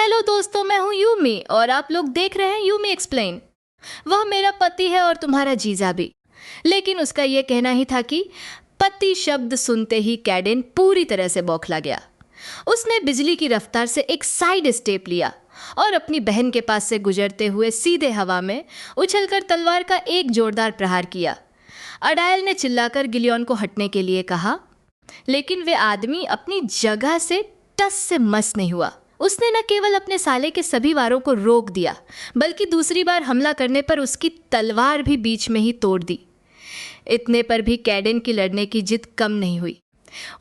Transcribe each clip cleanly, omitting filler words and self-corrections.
Hello दोस्तों, मैं हूँ यूमी और आप लोग देख रहे हैं यूमी एक्सप्लेन। वह मेरा पति है और तुम्हारा जीजा भी। लेकिन उसका यह कहना ही था कि पति शब्द सुनते ही कैडेन पूरी तरह से बौखला गया। उसने बिजली की रफ्तार से एक साइड स्टेप लिया और अपनी बहन के पास से गुजरते हुए सीधे हवा में उछलकर तलवार का एक जोरदार प्रहार किया। अडायल ने चिल्लाकर गिलियन को हटने के लिए कहा, लेकिन वे आदमी अपनी जगह से टस से मस नहीं हुआ। उसने न केवल अपने साले के सभी वारों को रोक दिया, बल्कि दूसरी बार हमला करने पर उसकी तलवार भी बीच में ही तोड़ दी। इतने पर भी कैडेन की लड़ने की जिद कम नहीं हुई।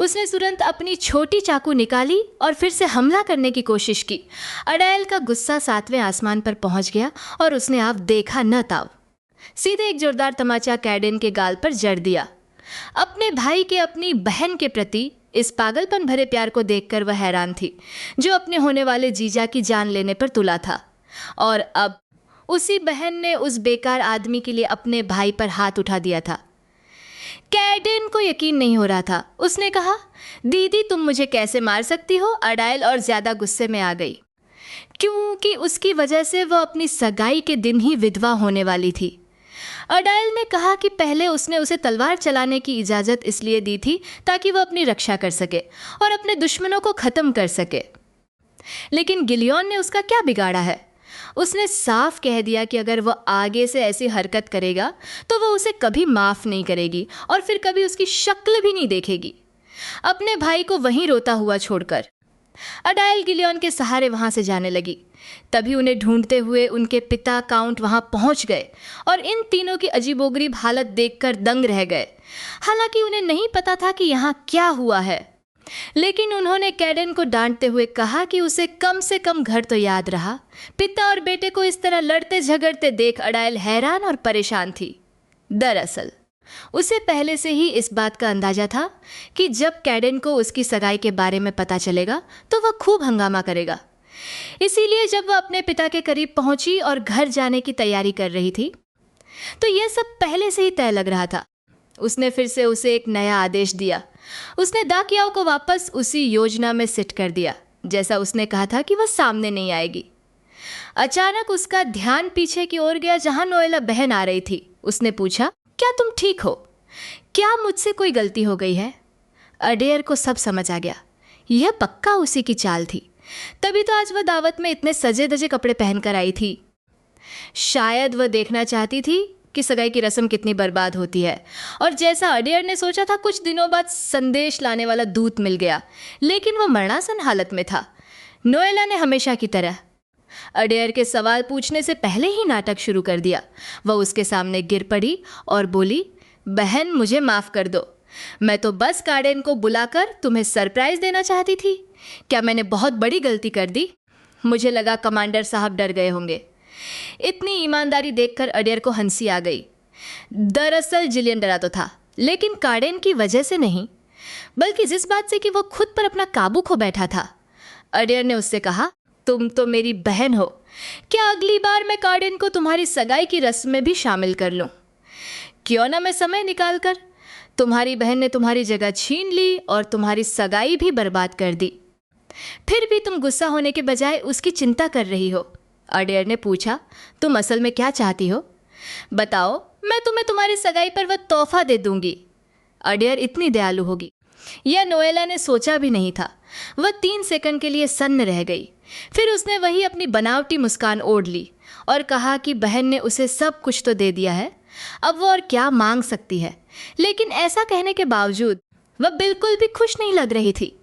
उसने तुरंत अपनी छोटी चाकू निकाली और फिर से हमला करने की कोशिश की। अडायल का गुस्सा 7वें आसमान पर पहुंच गया और उसने अब देखा न ताव सीधे एक जोरदार तमाचा कैडेन के गाल पर जड़ दिया। अपने भाई के अपनी बहन के प्रति इस पागलपन भरे प्यार को देखकर वह हैरान थी, जो अपने होने वाले जीजा की जान लेने पर तुला था। और अब उसी बहन ने उस बेकार आदमी के लिए अपने भाई पर हाथ उठा दिया था। कैडेन को यकीन नहीं हो रहा था। उसने कहा, दीदी तुम मुझे कैसे मार सकती हो? अडायल और ज़्यादा गुस्से में आ गई, क्योंकि उसकी वजह से वह अपनी सगाई के दिन ही विधवा होने वाली थी। अडायल ने कहा कि पहले उसने उसे तलवार चलाने की इजाज़त इसलिए दी थी ताकि वह अपनी रक्षा कर सके और अपने दुश्मनों को ख़त्म कर सके। लेकिन गिलियन ने उसका क्या बिगाड़ा है? उसने साफ कह दिया कि अगर वह आगे से ऐसी हरकत करेगा तो वह उसे कभी माफ़ नहीं करेगी और फिर कभी उसकी शक्ल भी नहीं देखेगी। अपने भाई को वहीं रोता हुआ छोड़कर अडायल गिलियन के सहारे वहाँ से जाने लगी। तभी उन्हें ढूंढते हुए उनके पिता काउंट वहाँ पहुँच गए और इन तीनों की अजीबोगरीब हालत देखकर दंग रह गए। हालांकि उन्हें नहीं पता था कि यहाँ क्या हुआ है, लेकिन उन्होंने कैडेन को डांटते हुए कहा कि उसे कम से कम घर तो याद रहा। पिता और बेटे को इस तरह लड़ते झगड़ते देख अडायल हैरान और परेशान थी। दरअसल उसे पहले से ही इस बात का अंदाजा था कि जब कैडेन को उसकी सगाई के बारे में पता चलेगा तो वह खूब हंगामा करेगा। इसीलिए जब वह अपने पिता के करीब पहुंची और घर जाने की तैयारी कर रही थी तो यह सब पहले से ही तय लग रहा था। उसने फिर से उसे एक नया आदेश दिया। उसने दाकियाओं को वापस उसी योजना में सेट कर दिया जैसा उसने कहा था कि वह सामने नहीं आएगी। अचानक उसका ध्यान पीछे की ओर गया जहां नोएला बहन आ रही थी। उसने पूछा, क्या तुम ठीक हो? क्या मुझसे कोई गलती हो गई है? अडेयर को सब समझ आ गया। यह पक्का उसी की चाल थी, तभी तो आज वह दावत में इतने सजे धजे कपड़े पहनकर आई थी। शायद वह देखना चाहती थी कि सगाई की रस्म कितनी बर्बाद होती है। और जैसा अडेयर ने सोचा था, कुछ दिनों बाद संदेश लाने वाला दूत मिल गया, लेकिन वह मरणासन हालत में था। नोएला ने हमेशा की तरह अडेयर के सवाल पूछने से पहले ही नाटक शुरू कर दिया। वह उसके सामने गिर पड़ी और बोली, बहन मुझे माफ़ कर दो, मैं तो बस कैडेन को बुलाकर तुम्हें सरप्राइज़ देना चाहती थी। क्या मैंने बहुत बड़ी गलती कर दी? मुझे लगा कमांडर साहब डर गए होंगे। इतनी ईमानदारी देखकर अडेयर को हंसी आ गई। दरअसल जिलियन डरा तो था, लेकिन कैडेन की वजह से नहीं, बल्कि जिस बात से कि वह खुद पर अपना काबू खो बैठा था। अडेयर ने उससे कहा, तुम तो मेरी बहन हो, क्या अगली बार मैं कैडेन को तुम्हारी सगाई की रस्म में भी शामिल कर लूं? क्यों ना मैं समय निकालकर? तुम्हारी बहन ने तुम्हारी जगह छीन ली और तुम्हारी सगाई भी बर्बाद कर दी। फिर भी तुम गुस्सा होने के बजाय उसकी चिंता कर रही हो। अडेयर ने पूछा, तुम असल में क्या चाहती हो? बताओ, मैं तुम्हें तुम्हारी सगाई पर वह तोहफा दे दूंगी। अडेयर इतनी दयालु होगी, यह नोएला ने सोचा भी नहीं था। वह 3 सेकंड के लिए सन्न रह गई। फिर उसने वही अपनी बनावटी मुस्कान ओढ़ ली और कहा कि बहन ने उसे सब कुछ तो दे दिया है, अब वो और क्या मांग सकती है। लेकिन ऐसा कहने के बावजूद वह बिल्कुल भी खुश नहीं लग रही थी।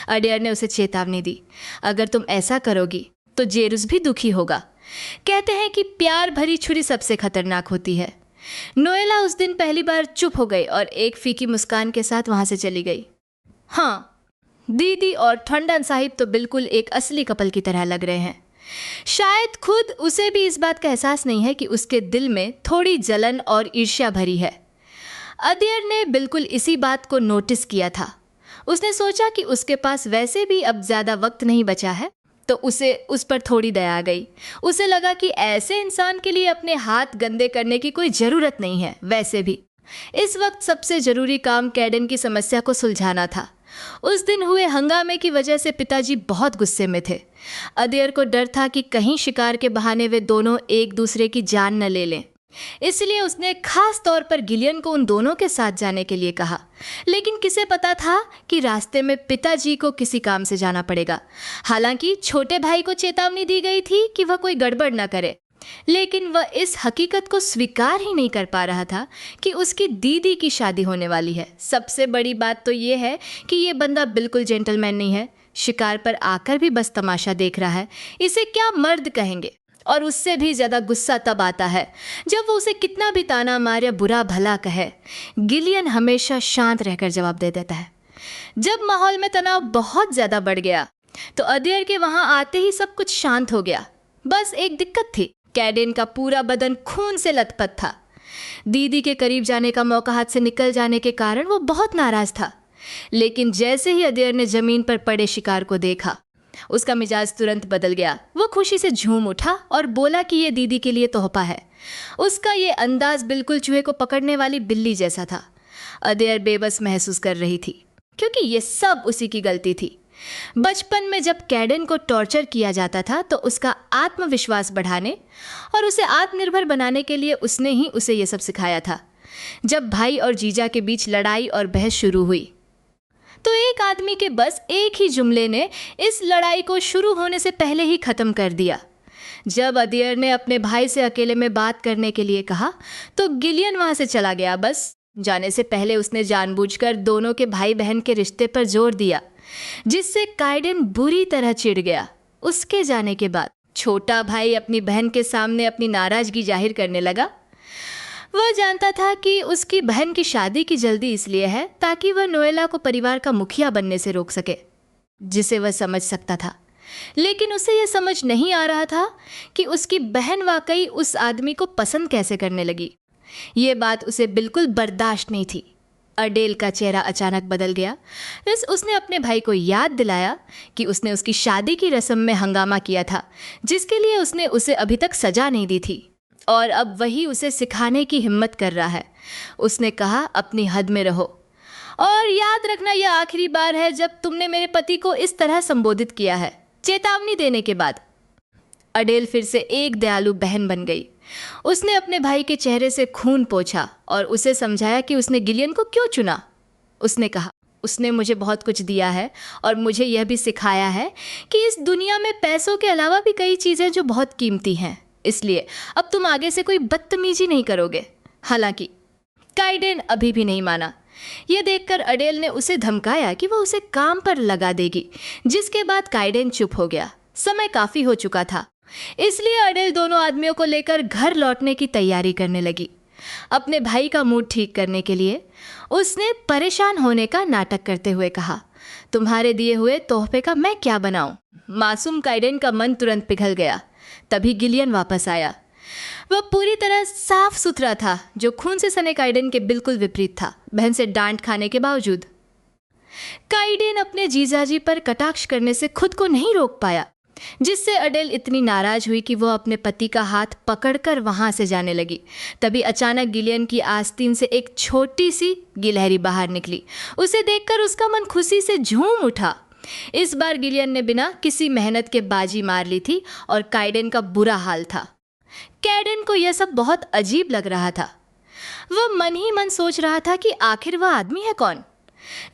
अडेयर ने उसे चेतावनी दी, अगर तुम ऐसा करोगी तो जेरुस भी दुखी होगा। कहते हैं कि प्यार भरी छुरी सबसे खतरनाक होती है। नोएला उस दिन पहली बार चुप हो गई और एक फीकी मुस्कान के साथ वहाँ से चली गई। हाँ, दीदी और ठंडन साहिब तो बिल्कुल एक असली कपल की तरह लग रहे हैं। शायद खुद उसे भी इस बात का एहसास नहीं है कि उसके दिल में थोड़ी जलन और ईर्ष्या भरी है। अडेयर ने बिल्कुल इसी बात को नोटिस किया था। उसने सोचा कि उसके पास वैसे भी अब ज़्यादा वक्त नहीं बचा है, तो उसे उस पर थोड़ी दया आ गई। उसे लगा कि ऐसे इंसान के लिए अपने हाथ गंदे करने की कोई ज़रूरत नहीं है। वैसे भी इस वक्त सबसे ज़रूरी काम कैडेन की समस्या को सुलझाना था उस दिन हुए हंगामे की वजह से पिताजी बहुत गुस्से में थे। अदेर को डर था कि कहीं शिकार के बहाने वे दोनों एक दूसरे की जान न ले लें, इसलिए उसने खास तौर पर गिलियन को उन दोनों के साथ जाने के लिए कहा। लेकिन किसे पता था कि रास्ते में पिताजी को किसी काम से जाना पड़ेगा। हालांकि छोटे भाई को चेतावनी दी गई थी कि वह कोई गड़बड़ न करे, लेकिन वह इस हकीकत को स्वीकार ही नहीं कर पा रहा था कि उसकी दीदी की शादी होने वाली है। सबसे बड़ी बात तो ये है कि ये बंदा बिल्कुल जेंटलमैन नहीं है। शिकार पर आकर भी बस तमाशा देख रहा है। इसे क्या मर्द कहेंगे। और उससे भी ज़्यादा गुस्सा तब आता है जब वो उसे कितना भी ताना मार या बुरा भला कहे। गिलियन हमेशा शांत रहकर जवाब दे देता है। जब माहौल में तनाव बहुत ज़्यादा बढ़ गया तो अदेर के वहाँ आते ही सब कुछ शांत हो गया। बस एक दिक्कत थी, कैडेन का पूरा बदन खून से लथपथ था। दीदी के करीब जाने का मौका हाथ से निकल जाने के कारण वो बहुत नाराज था। लेकिन जैसे ही अदेर ने जमीन पर पड़े शिकार को देखा, उसका मिजाज तुरंत बदल गया। वो खुशी से झूम उठा और बोला कि ये दीदी के लिए तोहफा है। उसका ये अंदाज बिल्कुल चूहे को पकड़ने वाली बिल्ली जैसा था। अदेर बेबस महसूस कर रही थी क्योंकि ये सब उसी की गलती थी। बचपन में जब कैडेन को टॉर्चर किया जाता था तो उसका आत्मविश्वास बढ़ाने और उसे आत्मनिर्भर बनाने के लिए उसने ही उसे ये सब सिखाया था। जब भाई और जीजा के बीच लड़ाई और बहस शुरू हुई तो एक आदमी के बस एक ही जुमले ने इस लड़ाई को शुरू होने से पहले ही ख़त्म कर दिया। जब अदेर ने अपने भाई से अकेले में बात करने के लिए कहा तो गिलियन वहाँ से चला गया। बस जाने से पहले उसने जानबूझकर दोनों के भाई बहन के रिश्ते पर जोर दिया, जिससे काइडेन बुरी तरह चिढ़ गया। उसके जाने के बाद छोटा भाई अपनी बहन के सामने अपनी नाराज़गी जाहिर करने लगा। वह जानता था कि उसकी बहन की शादी की जल्दी इसलिए है ताकि वह नोएला को परिवार का मुखिया बनने से रोक सके, जिसे वह समझ सकता था। लेकिन उसे यह समझ नहीं आ रहा था कि उसकी बहन वाकई उस आदमी को पसंद कैसे करने लगी। ये बात उसे बिल्कुल बर्दाश्त नहीं थी। अडेल का चेहरा अचानक बदल गया। उसने अपने भाई को याद दिलाया कि उसने उसकी शादी की रस्म में हंगामा किया था, जिसके लिए उसने उसे अभी तक सजा नहीं दी थी, और अब वही उसे सिखाने की हिम्मत कर रहा है। उसने कहा, अपनी हद में रहो और याद रखना यह आखिरी बार है जब तुमने मेरे पति को इस तरह संबोधित किया है। चेतावनी देने के बाद अडेल फिर से एक दयालु बहन बन गई। उसने अपने भाई के चेहरे से खून पोंछा और उसे समझाया कि उसने गिलियन को क्यों चुना। उसने कहा, उसने मुझे बहुत कुछ दिया है और मुझे यह भी सिखाया है कि इस दुनिया में पैसों के अलावा भी कई चीज़ें जो बहुत कीमती हैं। इसलिए अब तुम आगे से कोई बदतमीजी नहीं करोगे। हालांकि काइडेन अभी भी नहीं माना। यह देखकर अडेल ने उसे धमकाया कि वह उसे काम पर लगा देगी, जिसके बाद काइडेन चुप हो गया। समय काफ़ी हो चुका था, इसलिए अडेल दोनों आदमियों को लेकर घर लौटने की तैयारी करने लगी। अपने भाई का मूड ठीक करने के लिए उसने परेशान होने का नाटक करते हुए कहा, तुम्हारे दिए हुए तोहफे का मैं क्या बनाऊं? मासूम काइडेन का मन तुरंत पिघल गया। तभी गिलियन वापस आया। वह पूरी तरह साफ सुथरा था, जो खून से सने काइडेन के बिल्कुल विपरीत था, बहन से डांट खाने के बावजूद। काइडेन अपने जीजाजी पर कटाक्ष करने से खुद को नहीं रोक पाया, जिससे अडेल इतनी नाराज हुई कि वह अपने पति का हाथ पकड़कर वहां से जाने लगी। तभी अचानक गिलियन की आस्तीन से एक छोटी सी गिलहरी बाहर निकली। उसे देखकर उसका मन खुशी से झूम उठा। इस बार गिलियन ने बिना किसी मेहनत के बाजी मार ली थी और काइडेन का बुरा हाल था। कैडेन को यह सब बहुत अजीब लग रहा था। वह मन ही मन सोच रहा था कि आखिर वह आदमी है कौन।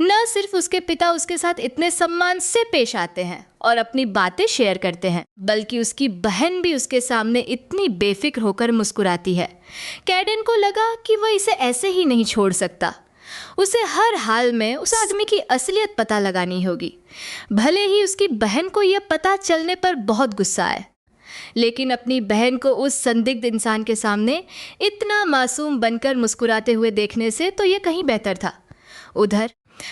न सिर्फ उसके पिता उसके साथ इतने सम्मान से पेश आते हैं और अपनी बातें शेयर करते हैं, बल्कि उसकी बहन भी उसके सामने इतनी बेफिक्र होकर मुस्कुराती है। कैडेन को लगा कि वह इसे ऐसे ही नहीं छोड़ सकता। उसे हर हाल में उस आदमी की असलियत पता लगानी होगी, भले ही उसकी बहन को यह पता चलने पर बहुत गुस्सा आए। लेकिन अपनी बहन को उस संदिग्ध इंसान के सामने इतना मासूम बनकर मुस्कुराते हुए देखने से तो यह कहीं बेहतर था। उधर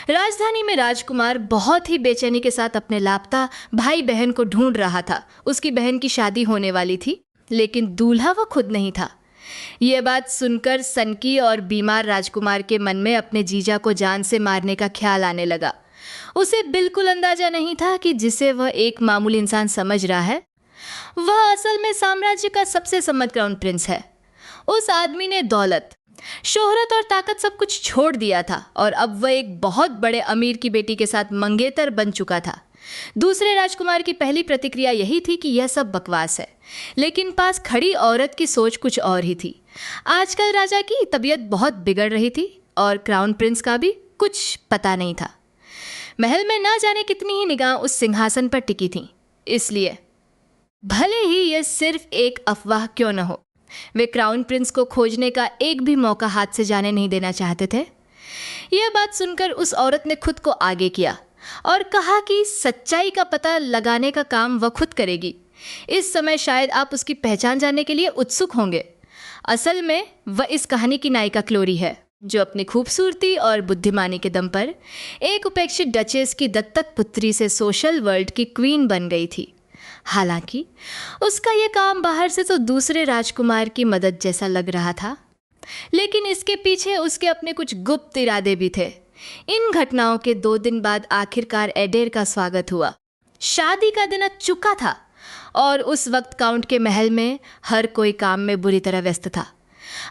राजधानी में राजकुमार बहुत ही बेचैनी के साथ अपने लापता भाई बहन को ढूंढ रहा था। उसकी बहन की शादी होने वाली थी, लेकिन दूल्हा वो खुद नहीं था। यह बात सुनकर सनकी और बीमार राजकुमार के मन में अपने जीजा को जान से मारने का ख्याल आने लगा। उसे बिल्कुल अंदाजा नहीं था कि जिसे वह एक मामूली इंसान समझ रहा है, वह असल में साम्राज्य का सबसे सम्मत क्राउन प्रिंस है। उस आदमी ने दौलत, शोहरत और ताकत सब कुछ छोड़ दिया था और अब वह एक बहुत बड़े अमीर की बेटी के साथ मंगेतर बन चुका था। दूसरे राजकुमार की पहली प्रतिक्रिया यही थी कि यह सब बकवास है, लेकिन पास खड़ी औरत की सोच कुछ और ही थी। आजकल राजा की तबीयत बहुत बिगड़ रही थी और क्राउन प्रिंस का भी कुछ पता नहीं था। महल में ना जाने कितनी ही निगाह उस सिंहासन पर टिकी थीं। इसलिए भले ही यह सिर्फ एक अफवाह क्यों न हो, वे क्राउन प्रिंस को खोजने का एक भी मौका हाथ से जाने नहीं देना चाहते थे। यह बात सुनकर उस औरत ने खुद को आगे किया और कहा कि सच्चाई का पता लगाने का काम वह खुद करेगी। इस समय शायद आप उसकी पहचान जानने के लिए उत्सुक होंगे। असल में वह इस कहानी की नायिका क्लोरी है, जो अपनी खूबसूरती और बुद्धिमानी के दम पर एक उपेक्षित डचेस की दत्तक पुत्री से सोशल वर्ल्ड की क्वीन बन गई थी। हालांकि उसका यह काम बाहर से तो दूसरे राजकुमार की मदद जैसा लग रहा था, लेकिन इसके पीछे उसके अपने कुछ गुप्त इरादे भी थे। इन घटनाओं के 2 दिन बाद आखिरकार एडेर का स्वागत हुआ। शादी का दिन आ चुका था और उस वक्त काउंट के महल में हर कोई काम में बुरी तरह व्यस्त था,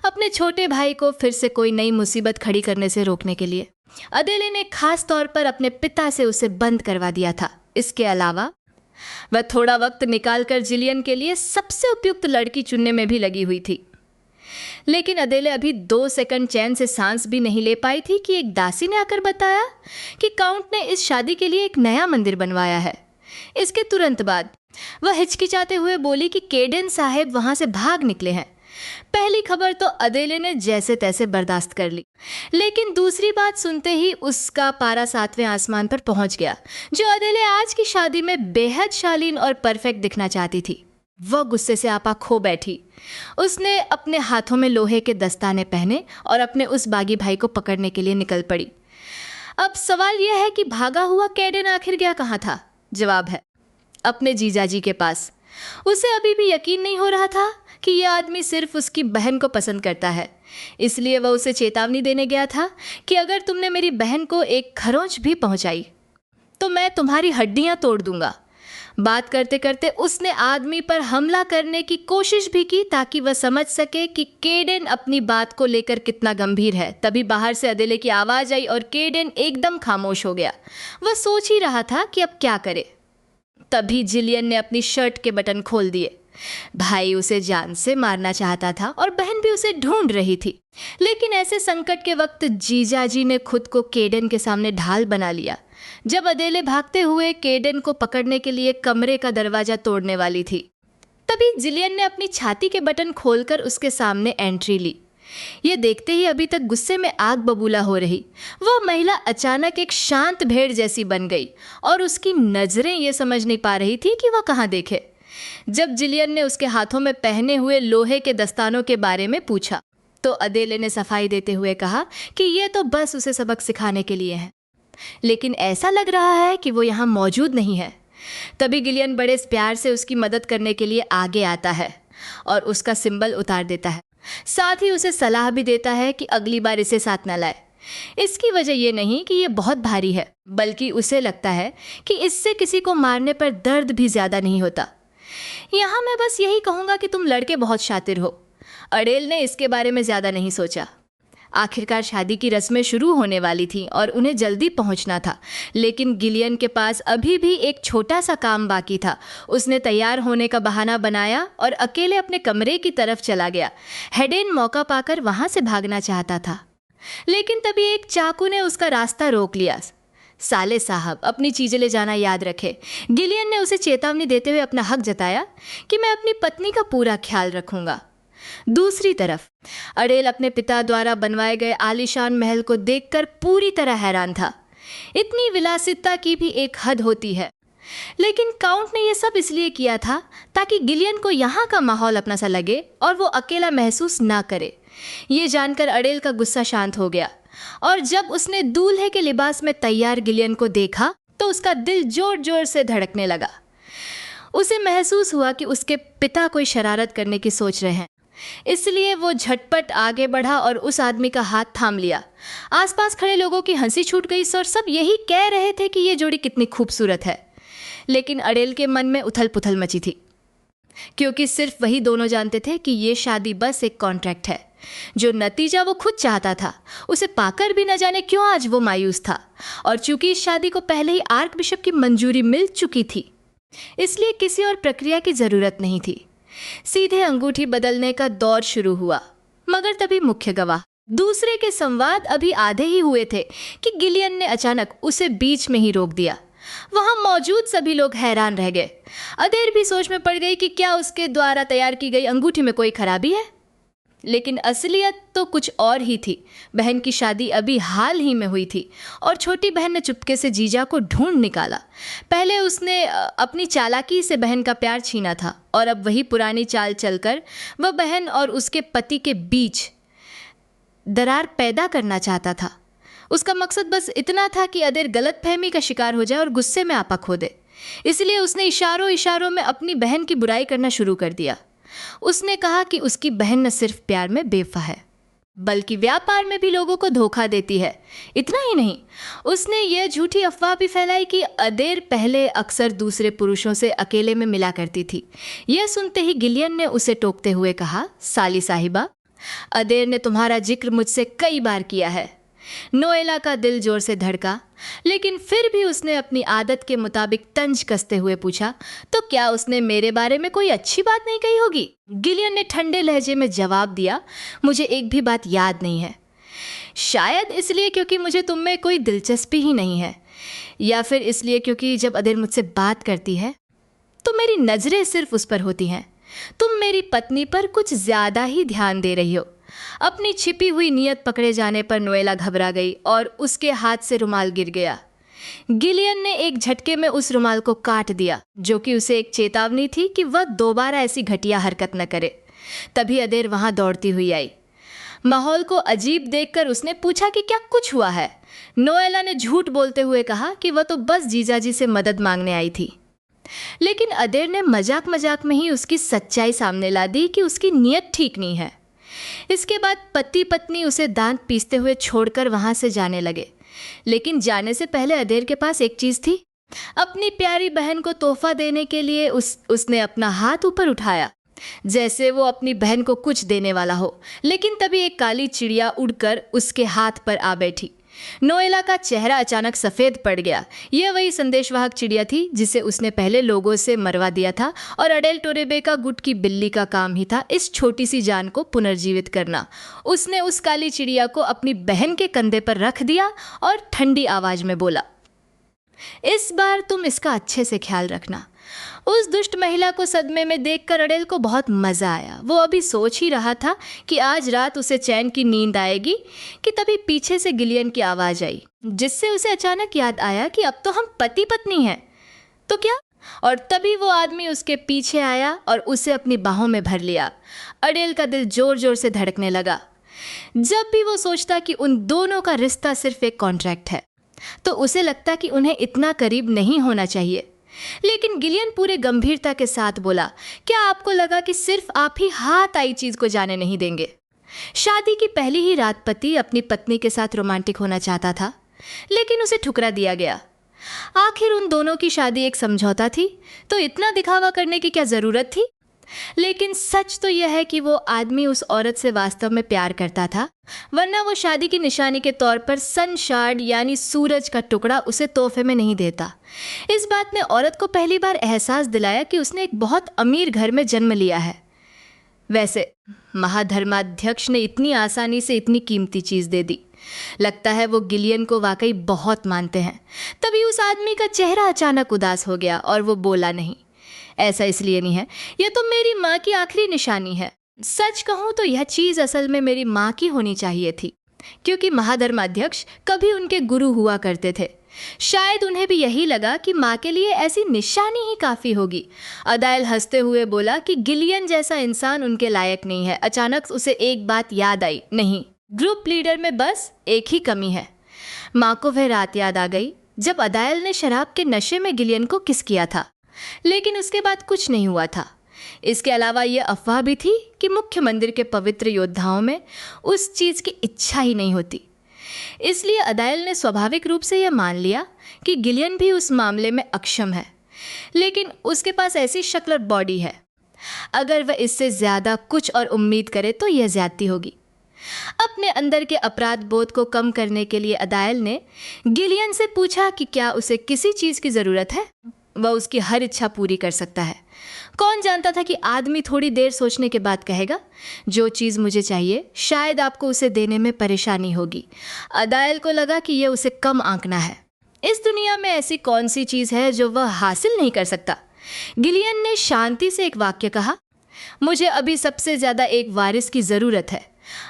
अपने छोटे भाई को फिर से कोई नई मुसीबत खड़ी करने से रोकने के लिए। अदेले ने खास तौर पर अपने पिता से उसे बंद करवा दिया था। इसके अलावा वह थोड़ा वक्त निकालकर जिलियन के लिए सबसे उपयुक्त लड़की चुनने में भी लगी हुई थी। लेकिन अदेले अभी 2 सेकंड चैन से सांस भी नहीं ले पाई थी कि एक दासी ने आकर बताया कि काउंट ने इस शादी के लिए एक नया मंदिर बनवाया है। इसके तुरंत बाद वह हिचकिचाते हुए बोली कि केडेन साहब वहां से भाग निकले हैं। पहली खबर तो अदेले ने जैसे तैसे बर्दाश्त कर ली, लेकिन दूसरी बात सुनते ही उसका पारा 7वें आसमान पर पहुंच गया। जो अदेले आज की शादी में बेहद शालीन और परफेक्ट दिखना चाहती थी, वह गुस्से से आपा खो बैठी। उसने अपने हाथों में लोहे के दस्ताने पहने और अपने उस बागी भाई को पकड़ने के लिए निकल पड़ी। अब सवाल यह है कि भागा हुआ केडेन आखिर गया कहाँ था? जवाब है, अपने जीजाजी के पास। उसे अभी भी यकीन नहीं हो रहा था कि यह आदमी सिर्फ उसकी बहन को पसंद करता है, इसलिए वह उसे चेतावनी देने गया था कि अगर तुमने मेरी बहन को एक खरोंच भी पहुंचाई तो मैं तुम्हारी हड्डियां तोड़ दूंगा। बात करते करते उसने आदमी पर हमला करने की कोशिश भी की ताकि वह समझ सके कि केडेन अपनी बात को लेकर कितना गंभीर है। तभी बाहर से अदेले की आवाज़ आई और केडेन एकदम खामोश हो गया। वह सोच ही रहा था कि अब क्या करे। तभी जिलियन ने अपनी शर्ट के बटन खोल दिए। भाई उसे जान से मारना चाहता था और बहन भी उसे ढूंढ रही थी, लेकिन ऐसे संकट के वक्त जीजाजी ने खुद को केडेन के सामने ढाल बना लिया। जब अदेले भागते हुए केडेन को पकड़ने के लिए कमरे का दरवाजा तोड़ने वाली थी, तभी जिलियन ने अपनी छाती के बटन खोलकर उसके सामने एंट्री ली। ये देखते ही अभी तक गुस्से में आग बबूला हो रही वह महिला अचानक एक शांत भेड़ जैसी बन गई और उसकी नजरें ये समझ नहीं पा रही थी कि वह कहाँ देखे। जब जिलियन ने उसके हाथों में पहने हुए लोहे के दस्तानों के बारे में पूछा तो अदेले ने सफाई देते हुए कहा कि यह तो बस उसे सबक सिखाने के लिए है, लेकिन ऐसा लग रहा है कि वो यहाँ मौजूद नहीं है। तभी गिलियन बड़े प्यार से उसकी मदद करने के लिए आगे आता है और उसका सिंबल उतार देता है। साथ ही उसे सलाह भी देता है कि अगली बार इसे साथ न लाए। इसकी वजह यह नहीं कि यह बहुत भारी है, बल्कि उसे लगता है कि इससे किसी को मारने पर दर्द भी ज़्यादा नहीं होता। यहाँ मैं बस यही कहूँगा कि तुम लड़के बहुत शातिर हो। अडेल ने इसके बारे में ज़्यादा नहीं सोचा। आखिरकार शादी की रस्में शुरू होने वाली थीं और उन्हें जल्दी पहुंचना था, लेकिन गिलियन के पास अभी भी एक छोटा सा काम बाकी था। उसने तैयार होने का बहाना बनाया और अकेले अपने कमरे की तरफ चला गया। हेडेन मौका पाकर वहां से भागना चाहता था, लेकिन तभी एक चाकू ने उसका रास्ता रोक लिया। साले साहब, अपनी चीज़ें ले जाना याद रखे। गिलियन ने उसे चेतावनी देते हुए अपना हक जताया कि मैं अपनी पत्नी का पूरा ख्याल रखूंगा। दूसरी तरफ अडेल अपने पिता द्वारा बनवाए गए आलीशान महल को देखकर पूरी तरह हैरान था। इतनी विलासिता की भी एक हद होती है, लेकिन काउंट ने यह सब इसलिए किया था ताकि गिलियन को यहाँ का माहौल अपना सा लगे और वो अकेला महसूस ना करे। ये जानकर अडेल का गुस्सा शांत हो गया और जब उसने दूल्हे के लिबास में तैयार गिलियन को देखा तो उसका दिल जोर जोर से धड़कने लगा। उसे महसूस हुआ कि उसके पिता कोई शरारत करने की सोच रहे हैं, इसलिए वो झटपट आगे बढ़ा और उस आदमी का हाथ थाम लिया। आसपास खड़े लोगों की हंसी छूट गई और सब यही कह रहे थे कि ये जोड़ी कितनी खूबसूरत है, लेकिन अडेल के मन में उथल पुथल मची थी। क्योंकि सिर्फ वही दोनों जानते थे कि ये शादी बस एक कॉन्ट्रैक्ट है। जो नतीजा वो खुद चाहता था, उसे पाकर भी न जाने क्यों आज वो मायूस था। और चूंकि इस शादी को पहले ही आर्क बिशप की मंजूरी मिल चुकी थी, इसलिए किसी और प्रक्रिया की जरूरत नहीं थी। सीधे अंगूठी बदलने का दौर शुरू हुआ। मगर तभी मुख्य गवाह दूसरे के संवाद अभी आधे ही हुए थे कि गिलियन ने अचानक उसे बीच में ही रोक दिया। वहां मौजूद सभी लोग हैरान रह गए। अदेर भी सोच में पड़ गई कि क्या उसके द्वारा तैयार की गई अंगूठी में कोई खराबी है। लेकिन असलियत तो कुछ और ही थी। बहन की शादी अभी हाल ही में हुई थी और छोटी बहन ने चुपके से जीजा को ढूंढ निकाला। पहले उसने अपनी चालाकी से बहन का प्यार छीना था और अब वही पुरानी चाल चलकर वह बहन और उसके पति के बीच दरार पैदा करना चाहता था। उसका मकसद बस इतना था कि अदेर गलतफहमी का शिकार हो जाए और गुस्से में आपा खो दे। इसलिए उसने इशारों इशारों में अपनी बहन की बुराई करना शुरू कर दिया। उसने कहा कि उसकी बहन न सिर्फ प्यार में बेवफा है, बल्कि व्यापार में भी लोगों को धोखा देती है। इतना ही नहीं, उसने यह झूठी अफवाह भी फैलाई कि अदेर पहले अक्सर दूसरे पुरुषों से अकेले में मिला करती थी। यह सुनते ही गिलियन ने उसे टोकते हुए कहा, साली साहिबा, अदेर ने तुम्हारा जिक्र मुझसे कई बार किया है। नोएला का दिल जोर से धड़का, लेकिन फिर भी उसने अपनी आदत के मुताबिक तंज कसते हुए पूछा, तो क्या उसने मेरे बारे में कोई अच्छी बात नहीं कही होगी? गिलियन ने ठंडे लहजे में जवाब दिया, मुझे एक भी बात याद नहीं है। शायद इसलिए क्योंकि मुझे तुम में कोई दिलचस्पी ही नहीं है, या फिर इसलिए क्योंकि जब अदेर मुझसे बात करती है तो मेरी नज़रें सिर्फ उस पर होती हैं। तुम मेरी पत्नी पर कुछ ज़्यादा ही ध्यान दे रही हो। अपनी छिपी हुई नीयत पकड़े जाने पर नोएला घबरा गई और उसके हाथ से रुमाल गिर गया। गिलियन ने एक झटके में उस रुमाल को काट दिया, जो कि उसे एक चेतावनी थी कि वह दोबारा ऐसी घटिया हरकत न करे। तभी अदेर वहां दौड़ती हुई आई। माहौल को अजीब देखकर उसने पूछा कि क्या कुछ हुआ है। नोएला ने झूठ बोलते हुए कहा कि वह तो बस जीजाजी से मदद मांगने आई थी। लेकिन अदेर ने मजाक मजाक में ही उसकी सच्चाई सामने ला दी कि उसकी नीयत ठीक नहीं है। इसके बाद पति पत्नी उसे दांत पीसते हुए छोड़कर वहां से जाने लगे। लेकिन जाने से पहले अदेर के पास एक चीज थी। अपनी प्यारी बहन को तोहफा देने के लिए उसने अपना हाथ ऊपर उठाया, जैसे वो अपनी बहन को कुछ देने वाला हो। लेकिन तभी एक काली चिड़िया उड़कर उसके हाथ पर आ बैठी। नोएला का चेहरा अचानक सफ़ेद पड़ गया। यह वही संदेशवाहक चिड़िया थी जिसे उसने पहले लोगों से मरवा दिया था और अडेल टोरेबे का गुट की बिल्ली का काम ही था इस छोटी सी जान को पुनर्जीवित करना। उसने उस काली चिड़िया को अपनी बहन के कंधे पर रख दिया और ठंडी आवाज में बोला, इस बार तुम इसका अच्छे से ख्याल रखना। उस दुष्ट महिला को सदमे में देखकर अडेल को बहुत मज़ा आया। वो अभी सोच ही रहा था कि आज रात उसे चैन की नींद आएगी कि तभी पीछे से गिलियन की आवाज़ आई, जिससे उसे अचानक याद आया कि अब तो हम पति पत्नी हैं। तो क्या? और तभी वो आदमी उसके पीछे आया और उसे अपनी बाहों में भर लिया। अडेल का दिल जोर जोर से धड़कने लगा। जब भी वो सोचता कि उन दोनों का रिश्ता सिर्फ एक कॉन्ट्रैक्ट है, तो उसे लगता कि उन्हें इतना करीब नहीं होना चाहिए। लेकिन गिलियन पूरे गंभीरता के साथ बोला, क्या आपको लगा कि सिर्फ आप ही हाथ आई चीज को जाने नहीं देंगे? शादी की पहली ही रात पति अपनी पत्नी के साथ रोमांटिक होना चाहता था, लेकिन उसे ठुकरा दिया गया। आखिर उन दोनों की शादी एक समझौता थी, तो इतना दिखावा करने की क्या जरूरत थी? लेकिन सच तो यह है कि वो आदमी उस औरत से वास्तव में प्यार करता था, वरना वो शादी की निशानी के तौर पर सन शार्ड यानी सूरज का टुकड़ा उसे तोहफे में नहीं देता। इस बात ने औरत को पहली बार एहसास दिलाया कि उसने एक बहुत अमीर घर में जन्म लिया है। वैसे महाधर्माध्यक्ष ने इतनी आसानी से इतनी कीमती चीज़ दे दी। लगता है वो गिलियन को वाकई बहुत मानते हैं। तभी उस आदमी का चेहरा अचानक उदास हो गया और वो बोला, नहीं, ऐसा इसलिए नहीं है, यह तो मेरी माँ की आखिरी निशानी है। सच कहूँ तो यह चीज़ असल में मेरी माँ की होनी चाहिए थी, क्योंकि महाधर्माध्यक्ष कभी उनके गुरु हुआ करते थे। शायद उन्हें भी यही लगा कि माँ के लिए ऐसी निशानी ही काफ़ी होगी। अदायल हंसते हुए बोला कि गिलियन जैसा इंसान उनके लायक नहीं है। अचानक उसे एक बात याद आई, नहीं, ग्रुप लीडर में बस एक ही कमी है। माँ को वह रात याद आ गई जब अदायल ने शराब के नशे में गिलियन को किस किया था, लेकिन उसके बाद कुछ नहीं हुआ था। इसके अलावा यह अफवाह भी थी कि मुख्य मंदिर के पवित्र योद्धाओं में उस चीज़ की इच्छा ही नहीं होती। इसलिए अदायल ने स्वाभाविक रूप से यह मान लिया कि गिलियन भी उस मामले में अक्षम है, लेकिन उसके पास ऐसी शक्ल और बॉडी है। अगर वह इससे ज़्यादा कुछ और उम्मीद करे तो यह ज़्यादती होगी। अपने अंदर के अपराध बोध को कम करने के लिए अदायल ने गिलियन से पूछा कि क्या उसे किसी चीज़ की ज़रूरत है। वह उसकी हर इच्छा पूरी कर सकता है। कौन जानता था कि आदमी थोड़ी देर सोचने के बाद कहेगा, जो चीज़ मुझे चाहिए शायद आपको उसे देने में परेशानी होगी। अदायल को लगा कि यह उसे कम आंकना है। इस दुनिया में ऐसी कौन सी चीज़ है जो वह हासिल नहीं कर सकता। गिलियन ने शांति से एक वाक्य कहा, मुझे अभी सबसे ज़्यादा एक वारिस की ज़रूरत है।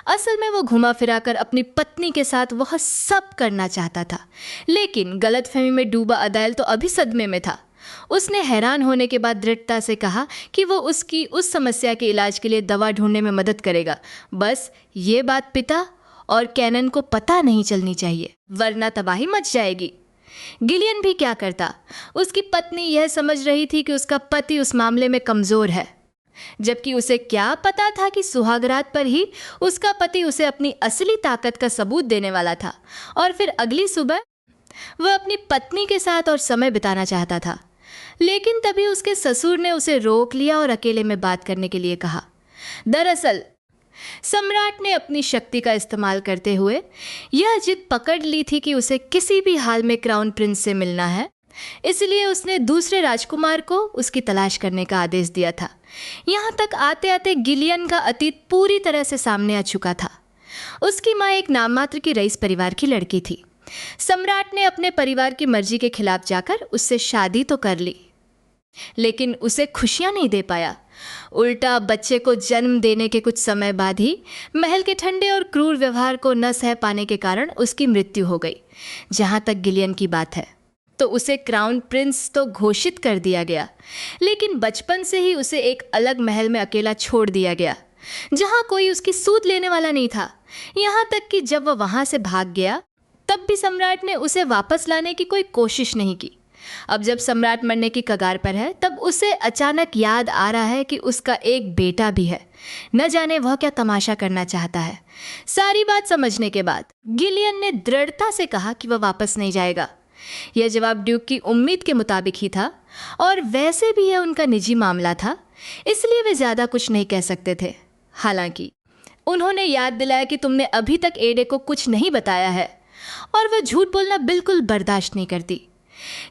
असल में वो घुमा फिरा कर अपनी पत्नी के साथ वह सब करना चाहता था, लेकिन गलतफहमी में डूबा अदायल तो अभी सदमे में था। उसने हैरान होने के बाद दृढ़ता से कहा कि वो उसकी उस समस्या के इलाज के लिए दवा ढूंढने में मदद करेगा। बस ये बात पिता और कैनन को पता नहीं चलनी चाहिए, वरना तबाही मच जाएगी। गिलियन भी क्या करता। उसकी पत्नी यह समझ रही थी कि उसका पति उस मामले में कमज़ोर है, जबकि उसे क्या पता था कि सुहागरात पर ही उसका पति उसे अपनी असली ताकत का सबूत देने वाला था। और फिर अगली सुबह वह अपनी पत्नी के साथ और समय बिताना चाहता था, लेकिन तभी उसके ससुर ने उसे रोक लिया और अकेले में बात करने के लिए कहा। दरअसल सम्राट ने अपनी शक्ति का इस्तेमाल करते हुए यह जिद पकड़ ली थी कि उसे किसी भी हाल में क्राउन प्रिंस से मिलना है, इसलिए उसने दूसरे राजकुमार को उसकी तलाश करने का आदेश दिया था। यहाँ तक आते आते गिलियन का अतीत पूरी तरह से सामने आ चुका था। उसकी माँ एक नाममात्र की रईस परिवार की लड़की थी। सम्राट ने अपने परिवार की मर्जी के खिलाफ जाकर उससे शादी तो कर ली, लेकिन उसे खुशियाँ नहीं दे पाया। उल्टा बच्चे को जन्म देने के कुछ समय बाद ही महल के ठंडे और क्रूर व्यवहार को न सह पाने के कारण उसकी मृत्यु हो गई। जहाँ तक गिलियन की बात है तो उसे क्राउन प्रिंस तो घोषित कर दिया गया, लेकिन बचपन से ही उसे एक अलग महल में अकेला छोड़ दिया गया, जहाँ कोई उसकी सूद लेने वाला नहीं था। यहाँ तक कि जब वह वहाँ से भाग गया तब भी सम्राट ने उसे वापस लाने की कोई कोशिश नहीं की। अब जब सम्राट मरने की कगार पर है तब उसे अचानक याद आ रहा है कि उसका एक बेटा भी है। न जाने वह क्या तमाशा करना चाहता है। सारी बात समझने के बाद गिलियन ने दृढ़ता से कहा कि वह वापस नहीं जाएगा। यह जवाब ड्यूक की उम्मीद के मुताबिक ही था, और वैसे भी यह उनका निजी मामला था, इसलिए वे ज़्यादा कुछ नहीं कह सकते थे। हालांकि उन्होंने याद दिलाया कि तुमने अभी तक एडे को कुछ नहीं बताया है, और वह झूठ बोलना बिल्कुल बर्दाश्त नहीं करती।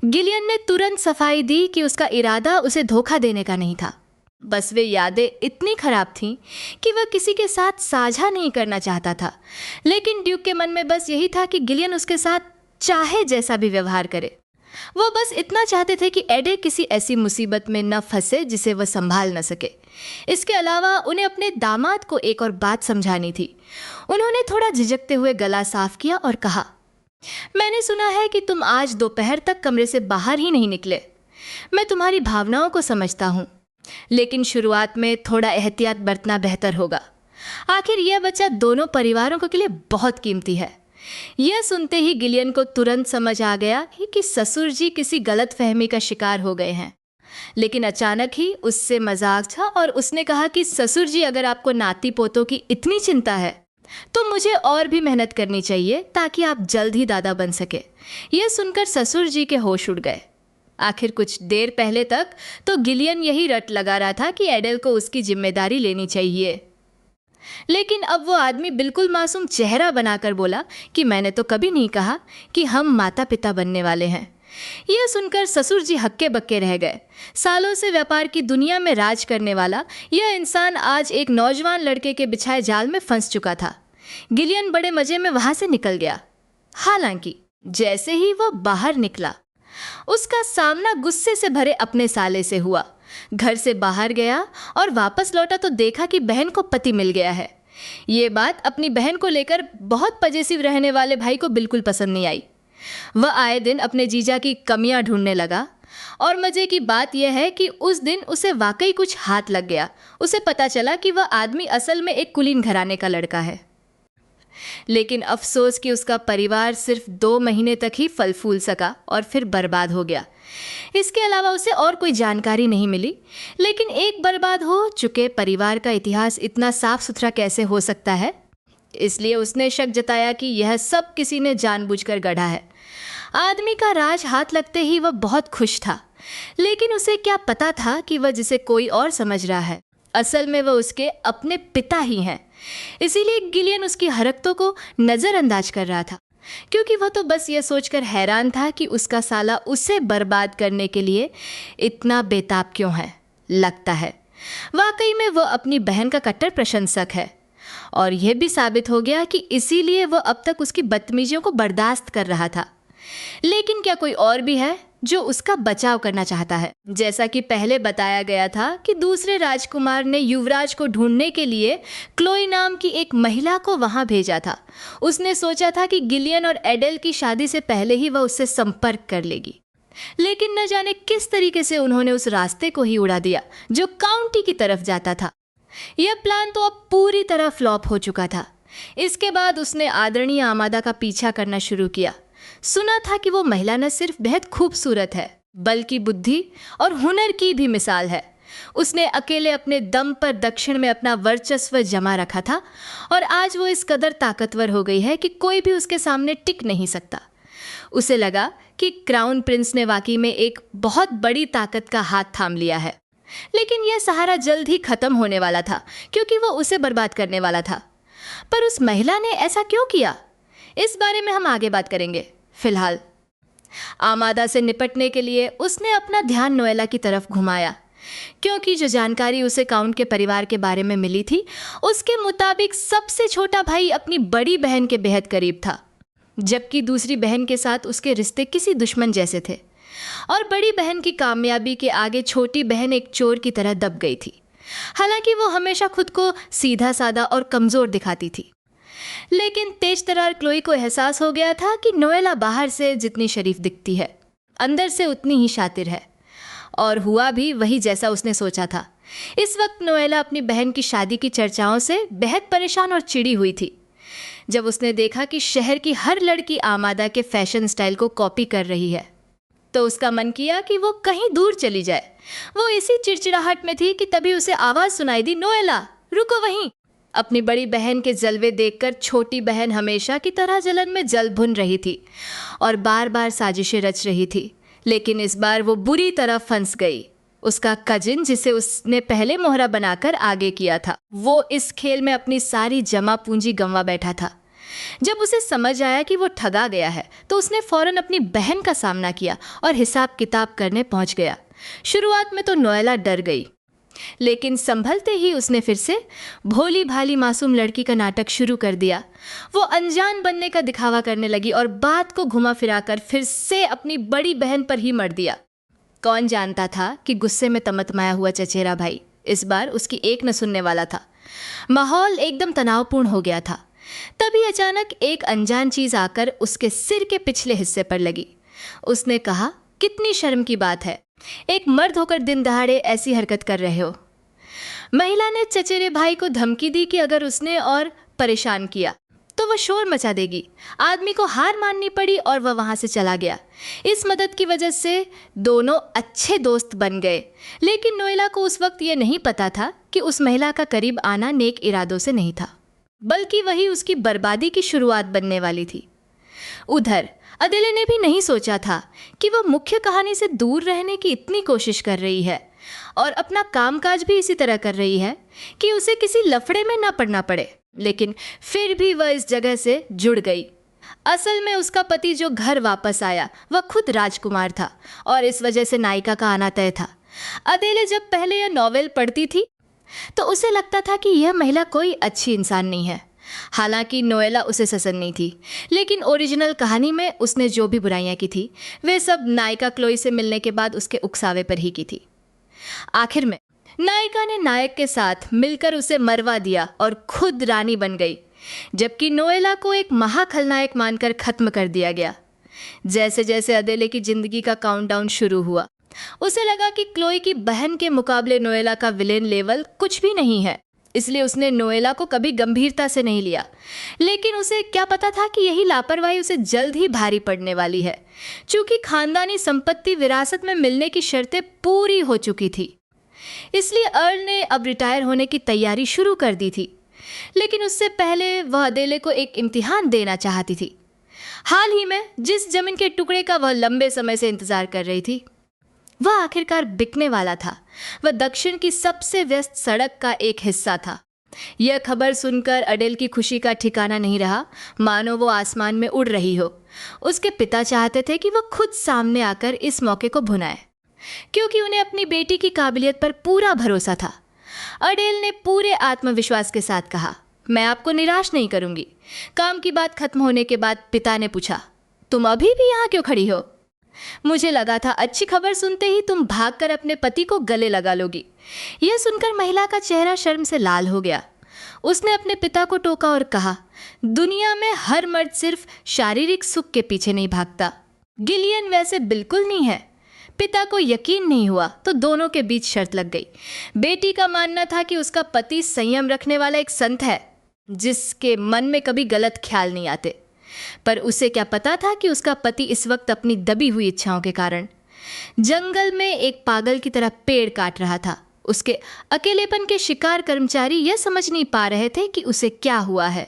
गिलियन ने तुरंत सफाई दी कि उसका इरादा उसे धोखा देने का नहीं था, बस वे यादें इतनी खराब थीं कि वह किसी के साथ साझा नहीं करना चाहता था। लेकिन ड्यूक के मन में बस यही था कि गिलियन उसके साथ चाहे जैसा भी व्यवहार करे। वो बस इतना चाहते थे कि एडे किसी ऐसी मुसीबत में न फंसे जिसे वह संभाल न सके। इसके अलावा उन्हें अपने दामाद को एक और बात समझानी थी। उन्होंने थोड़ा झिझकते हुए गला साफ किया और कहा, मैंने सुना है कि तुम आज दोपहर तक कमरे से बाहर ही नहीं निकले। मैं तुम्हारी भावनाओं को समझता हूँ, लेकिन शुरुआत में थोड़ा एहतियात बरतना बेहतर होगा। आखिर यह बच्चा दोनों परिवारों के लिए बहुत कीमती है। यह सुनते ही गिलियन को तुरंत समझ आ गया कि ससुर जी किसी गलत फहमी का शिकार हो गए हैं, लेकिन अचानक ही उससे मजाक था और उसने कहा कि ससुर जी, अगर आपको नाती पोतों की इतनी चिंता है तो मुझे और भी मेहनत करनी चाहिए ताकि आप जल्द ही दादा बन सके। यह सुनकर ससुर जी के होश उड़ गए। आखिर कुछ देर पहले तक तो गिलियन यही रट लगा रहा था कि एडेल को उसकी जिम्मेदारी लेनी चाहिए, लेकिन अब वो आदमी बिल्कुल मासूम चेहरा बनाकर बोला कि मैंने तो कभी नहीं कहा कि हम माता पिता बनने वाले हैं। यह सुनकर ससुर जी हक्के बक्के रह गए। सालों से व्यापार की दुनिया में राज करने वाला यह इंसान आज एक नौजवान लड़के के बिछाए जाल में फंस चुका था। गिलियन बड़े मजे में वहां से निकल गया। हालांकि जैसे ही वह बाहर निकला, उसका सामना गुस्से से भरे अपने साले से हुआ। घर से बाहर गया और वापस लौटा तो देखा कि बहन को पति मिल गया है। ये बात अपनी बहन को लेकर बहुत पजेसिव रहने वाले भाई को बिल्कुल पसंद नहीं आई। वह आए दिन अपने जीजा की कमियां ढूंढने लगा, और मजे की बात यह है कि उस दिन उसे वाकई कुछ हाथ लग गया। उसे पता चला कि वह आदमी असल में एक कुलीन घराने का लड़का है। लेकिन अफसोस कि उसका परिवार सिर्फ 2 महीने तक ही फल फूल सका और फिर बर्बाद हो गया। इसके अलावा उसे और कोई जानकारी नहीं मिली। लेकिन एक बर्बाद हो चुके परिवार का इतिहास इतना साफ सुथरा कैसे हो सकता है, इसलिए उसने शक जताया कि यह सब किसी ने जानबूझकर गढ़ा है। आदमी का राज हाथ लगते ही वह बहुत खुश था, लेकिन उसे क्या पता था कि वह जिसे कोई और समझ रहा है असल में वह उसके अपने पिता ही हैं। इसीलिए गिलियन उसकी हरकतों को नज़रअंदाज कर रहा था, क्योंकि वह तो बस यह सोचकर हैरान था कि उसका साला उसे बर्बाद करने के लिए इतना बेताब क्यों है। लगता है वाकई में वह अपनी बहन का कट्टर प्रशंसक है, और यह भी साबित हो गया कि इसीलिए वह अब तक उसकी बदतमीजियों को बर्दाश्त कर रहा था। लेकिन क्या कोई और भी है जो उसका बचाव करना चाहता है? जैसा कि पहले बताया गया था कि दूसरे राजकुमार ने युवराज को ढूंढने के लिए क्लोई नाम की एक महिला को वहां भेजा था। उसने सोचा था कि गिलियन और एडेल की शादी से पहले ही वह उससे संपर्क कर लेगी, लेकिन न जाने किस तरीके से उन्होंने उस रास्ते को ही उड़ा दिया जो काउंटी की तरफ जाता था। यह प्लान तो अब पूरी तरह फ्लॉप हो चुका था। इसके बाद उसने आदरणीय आमादा का पीछा करना शुरू किया। सुना था कि वो महिला न सिर्फ बेहद खूबसूरत है बल्कि बुद्धि और हुनर की भी मिसाल है। उसने अकेले अपने दम पर दक्षिण में अपना वर्चस्व जमा रखा था, और आज वो इस कदर ताकतवर हो गई है कि कोई भी उसके सामने टिक नहीं सकता। उसे लगा कि क्राउन प्रिंस ने वाकई में एक बहुत बड़ी ताकत का हाथ थाम लिया है, लेकिन यह सहारा जल्द ही खत्म होने वाला था क्योंकि वो उसे बर्बाद करने वाला था। पर उस महिला ने ऐसा क्यों किया, इस बारे में हम आगे बात करेंगे। फिलहाल आमादा से निपटने के लिए उसने अपना ध्यान नोएला की तरफ घुमाया, क्योंकि जो जानकारी उसे काउंट के परिवार के बारे में मिली थी उसके मुताबिक सबसे छोटा भाई अपनी बड़ी बहन के बेहद करीब था, जबकि दूसरी बहन के साथ उसके रिश्ते किसी दुश्मन जैसे थे, और बड़ी बहन की कामयाबी के आगे छोटी बहन एक चोर की तरह दब गई थी। हालांकि वो हमेशा खुद को सीधा साधा और कमज़ोर दिखाती थी, लेकिन तेज तरार क्लोई को एहसास हो गया था कि नोएला बाहर से जितनी शरीफ दिखती है अंदर से उतनी ही शातिर है, और हुआ भी वही जैसा उसने सोचा था। इस वक्त नोएला अपनी बहन की शादी की चर्चाओं से बेहद परेशान और चिड़ी हुई थी। जब उसने देखा कि शहर की हर लड़की आमादा के फैशन स्टाइल को कॉपी कर रही है तो उसका मन किया कि वो कहीं दूर चली जाए। वो इसी चिड़चिड़ाहट में थी कि तभी उसे आवाज़ सुनाई दी, नोएला रुको वहीं। अपनी बड़ी बहन के जलवे देखकर छोटी बहन हमेशा की तरह जलन में जल भुन रही थी और बार बार साजिशें रच रही थी, लेकिन इस बार वो बुरी तरह फंस गई। उसका कजिन, जिसे उसने पहले मोहरा बनाकर आगे किया था, वो इस खेल में अपनी सारी जमा पूंजी गंवा बैठा था। जब उसे समझ आया कि वो ठगा गया है तो उसने फौरन अपनी बहन का सामना किया और हिसाब किताब करने पहुंच गया। शुरुआत में तो नोएला डर गई, लेकिन संभलते ही उसने फिर से भोली भाली मासूम लड़की का नाटक शुरू कर दिया। वो अनजान बनने का दिखावा करने लगी और बात को घुमा फिराकर फिर से अपनी बड़ी बहन पर ही मर दिया। कौन जानता था कि गुस्से में तमतमाया हुआ चचेरा भाई इस बार उसकी एक न सुनने वाला था। माहौल एकदम तनावपूर्ण हो गया था। तभी अचानक एक अनजान चीज आकर उसके सिर के पिछले हिस्से पर लगी। उसने कहा, कितनी शर्म की बात है, एक मर्द होकर दिन दहाड़े ऐसी हरकत कर रहे हो। महिला ने चचेरे भाई को धमकी दी कि अगर उसने और परेशान किया तो वह शोर मचा देगी। आदमी को हार माननी पड़ी और वह वहां से चला गया। इस मदद की वजह से दोनों अच्छे दोस्त बन गए, लेकिन नोएला को उस वक्त यह नहीं पता था कि उस महिला का करीब आना नेक इरादों से नहीं था, बल्कि वही उसकी बर्बादी की शुरुआत बनने वाली थी। उधर अदेले ने भी नहीं सोचा था कि वह मुख्य कहानी से दूर रहने की इतनी कोशिश कर रही है और अपना कामकाज भी इसी तरह कर रही है कि उसे किसी लफड़े में ना पड़ना पड़े, लेकिन फिर भी वह इस जगह से जुड़ गई। असल में उसका पति जो घर वापस आया वह खुद राजकुमार था और इस वजह से नायिका का आना तय था। अदेले जब पहले यह नॉवेल पढ़ती थी तो उसे लगता था कि यह महिला कोई अच्छी इंसान नहीं है। हालांकि नोएला उसे पसंद नहीं थी, लेकिन ओरिजिनल कहानी में उसने जो भी बुराइयां की थी वे सब नायिका क्लोई से मिलने के बाद उसके उकसावे पर ही की थी। आखिर में नायिका ने नायक के साथ मिलकर उसे मरवा दिया और खुद रानी बन गई, जबकि नोएला को एक महाखलनायक मानकर खत्म कर दिया गया। जैसे जैसे अदेले की जिंदगी का काउंटडाउन शुरू हुआ उसे लगा कि क्लोई की बहन के मुकाबले नोएला का विलेन लेवल कुछ भी नहीं है, इसलिए उसने नोएला को कभी गंभीरता से नहीं लिया। लेकिन उसे क्या पता था कि यही लापरवाही उसे जल्द ही भारी पड़ने वाली है, चूंकि खानदानी संपत्ति विरासत में मिलने की शर्तें पूरी हो चुकी थी। इसलिए अर्ल ने अब रिटायर होने की तैयारी शुरू कर दी थी, लेकिन उससे पहले वह अदेले को एक इम्तिहान देना चाहती थी। हाल ही में जिस जमीन के टुकड़े का वह लंबे समय से इंतजार कर रही थी वह आखिरकार बिकने वाला था। वह दक्षिण की सबसे व्यस्त सड़क का एक हिस्सा था। यह खबर सुनकर अडेल की खुशी का ठिकाना नहीं रहा, मानो वो आसमान में उड़ रही हो। उसके पिता चाहते थे कि वह खुद सामने आकर इस मौके को भुनाए, क्योंकि उन्हें अपनी बेटी की काबिलियत पर पूरा भरोसा था। अडेल ने पूरे आत्मविश्वास के साथ कहा, मैं आपको निराश नहीं करूंगी। काम की बात खत्म होने के बाद पिता ने पूछा, तुम अभी भी यहाँ क्यों खड़ी हो? मुझे लगा था अच्छी खबर सुनते ही तुम भागकर अपने पति को गले लगा लोगी। यह सुनकर महिला का चेहरा शर्म से लाल हो गया। उसने अपने पिता को टोका और कहा, दुनिया में हर मर्द सिर्फ शारीरिक सुख के पीछे नहीं भागता। गिलियन वैसे बिल्कुल नहीं है। पिता को यकीन नहीं हुआ तो दोनों के बीच शर्त लग गई। बेटी का मानना था कि उसका पति संयम रखने वाला एक संत है जिसके मन में कभी गलत ख्याल नहीं आते, पर उसे क्या पता था कि उसका पति इस वक्त अपनी दबी हुई इच्छाओं के कारण जंगल में एक पागल की तरह पेड़ काट रहा था। उसके अकेलेपन के शिकार कर्मचारी यह समझ नहीं पा रहे थे कि उसे क्या हुआ है।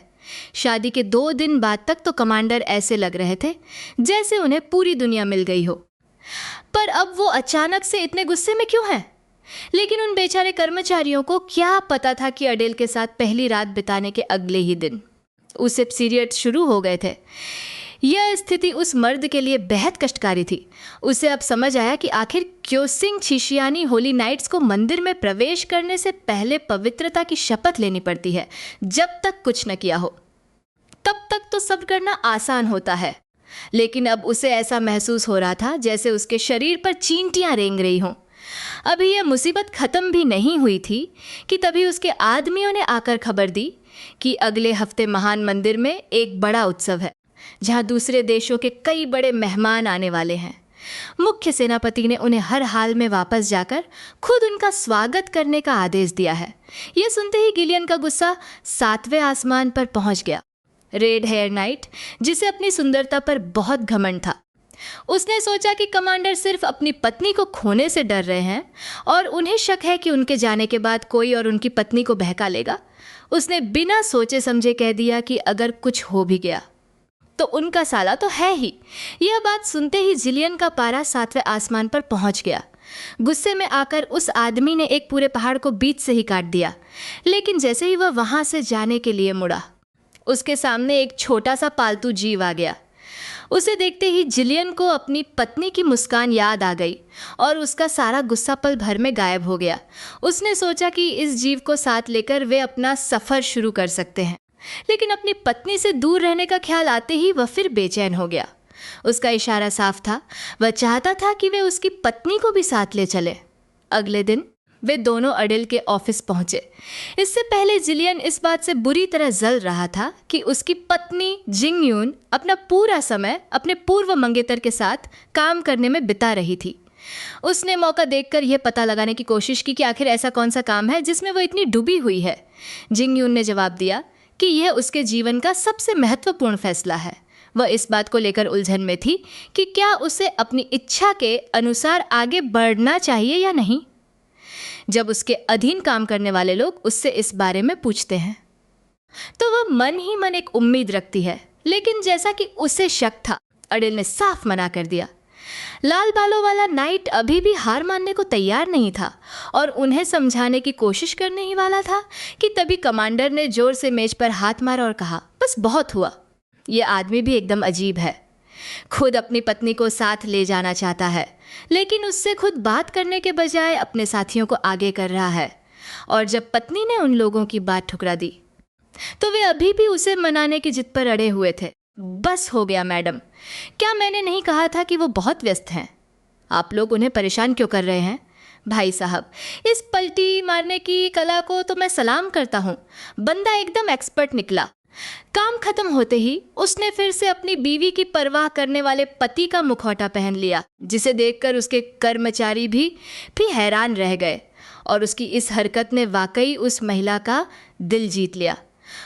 शादी के 2 दिन बाद तक तो कमांडर ऐसे लग रहे थे जैसे उन्हें पूरी दुनिया मिल गई हो, पर अब वो अचानक से इतने गुस्से में क्यों हैं? लेकिन उन बेचारे कर्मचारियों को क्या पता था कि अडेल के साथ पहली रात बिताने के अगले ही दिन उसे पीरियड शुरू हो गए थे। यह स्थिति उस मर्द के लिए बेहद कष्टकारी थी। उसे अब समझ आया कि आखिर क्योसिंग छिशियानी होली नाइट्स को मंदिर में प्रवेश करने से पहले पवित्रता की शपथ लेनी पड़ती है। जब तक कुछ न किया हो तब तक तो सब्र करना आसान होता है, लेकिन अब उसे ऐसा महसूस हो रहा था जैसे उसके शरीर पर चींटियां रेंग रही हों। अभी यह मुसीबत खत्म भी नहीं हुई थी कि तभी उसके आदमियों ने आकर खबर दी कि अगले हफ्ते महान मंदिर में एक बड़ा उत्सव है जहां दूसरे देशों के कई बड़े मेहमान आने वाले हैं। मुख्य सेनापति ने उन्हें हर हाल में वापस जाकर खुद उनका स्वागत करने का आदेश दिया है। यह सुनते ही गिलियन का गुस्सा 7वें आसमान पर पहुंच गया। रेड हेयर नाइट, जिसे अपनी सुंदरता पर बहुत घमंड था, उसने सोचा कि कमांडर सिर्फ अपनी पत्नी को खोने से डर रहे हैं और उन्हें शक है कि उनके जाने के बाद कोई और उनकी पत्नी को बहका लेगा। उसने बिना सोचे समझे कह दिया कि अगर कुछ हो भी गया तो उनका साला तो है ही। यह बात सुनते ही जिलियन का पारा 7वें आसमान पर पहुंच गया। गुस्से में आकर उस आदमी ने एक पूरे पहाड़ को बीच से ही काट दिया, लेकिन जैसे ही वह वहां से जाने के लिए मुड़ा, उसके सामने एक छोटा सा पालतू जीव आ गया। उसे देखते ही जिलियन को अपनी पत्नी की मुस्कान याद आ गई और उसका सारा गुस्सा पल भर में गायब हो गया। उसने सोचा कि इस जीव को साथ लेकर वे अपना सफ़र शुरू कर सकते हैं, लेकिन अपनी पत्नी से दूर रहने का ख्याल आते ही वह फिर बेचैन हो गया। उसका इशारा साफ था, वह चाहता था कि वे उसकी पत्नी को भी साथ ले चले। अगले दिन वे दोनों अडेल के ऑफिस पहुंचे। इससे पहले जिलियन इस बात से बुरी तरह जल रहा था कि उसकी पत्नी जिंग यून अपना पूरा समय अपने पूर्व मंगेतर के साथ काम करने में बिता रही थी। उसने मौका देखकर यह पता लगाने की कोशिश की कि आखिर ऐसा कौन सा काम है जिसमें वो इतनी डूबी हुई है। जिंग यून ने जवाब दिया कि यह उसके जीवन का सबसे महत्वपूर्ण फैसला है। वह इस बात को लेकर उलझन में थी कि क्या उसे अपनी इच्छा के अनुसार आगे बढ़ना चाहिए या नहीं। जब उसके अधीन काम करने वाले लोग उससे इस बारे में पूछते हैं तो वह मन ही मन एक उम्मीद रखती है, लेकिन जैसा कि उसे शक था, अडेल ने साफ मना कर दिया। लाल बालों वाला नाइट अभी भी हार मानने को तैयार नहीं था और उन्हें समझाने की कोशिश करने ही वाला था कि तभी कमांडर ने जोर से मेज पर हाथ मारा और कहा, बस बहुत हुआ। यह आदमी भी एकदम अजीब है। खुद अपनी पत्नी को साथ ले जाना चाहता है, लेकिन उससे खुद बात करने के बजाय अपने साथियों को आगे कर रहा है। और जब पत्नी ने उन लोगों की बात ठुकरा दी तो वे अभी भी उसे मनाने की जिद पर अड़े हुए थे। बस हो गया मैडम, क्या मैंने नहीं कहा था कि वो बहुत व्यस्त हैं? आप लोग उन्हें परेशान क्यों कर रहे हैं? भाई साहब, इस पलटी मारने की कला को तो मैं सलाम करता हूँ। बंदा एकदम एक्सपर्ट निकला। काम खत्म होते ही उसने फिर से अपनी बीवी की परवाह करने वाले पति का मुखौटा पहन लिया, जिसे देखकर उसके कर्मचारी भी हैरान रह गए और उसकी इस हरकत ने वाकई उस महिला का दिल जीत लिया।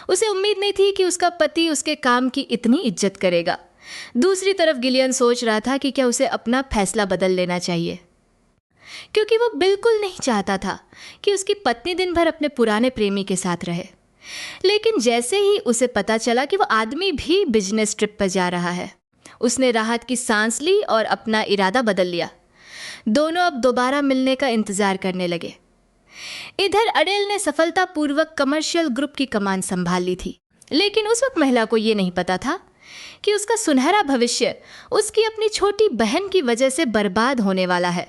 उसे उम्मीद नहीं थी कि उसका पति उसके काम की इतनी इज्जत करेगा। दूसरी तरफ गिलियन सोच रहा था कि क्या उसे अपना फैसला बदल लेना चाहिए, क्योंकि वो बिल्कुल नहीं चाहता था कि उसकी पत्नी दिन भर अपने पुराने प्रेमी के साथ रहे। लेकिन जैसे ही उसे पता चला कि वो आदमी भी बिजनेस ट्रिप पर जा रहा है, उसने राहत की सांस ली और अपना इरादा बदल लिया। दोनों अब दोबारा मिलने का इंतजार करने लगे। इधर अडेल ने सफलतापूर्वक कमर्शियल ग्रुप की कमान संभाल ली थी, लेकिन उस वक्त महिला को ये नहीं पता था कि उसका सुनहरा भविष्य उसकी अपनी छोटी बहन की वजह से बर्बाद होने वाला है।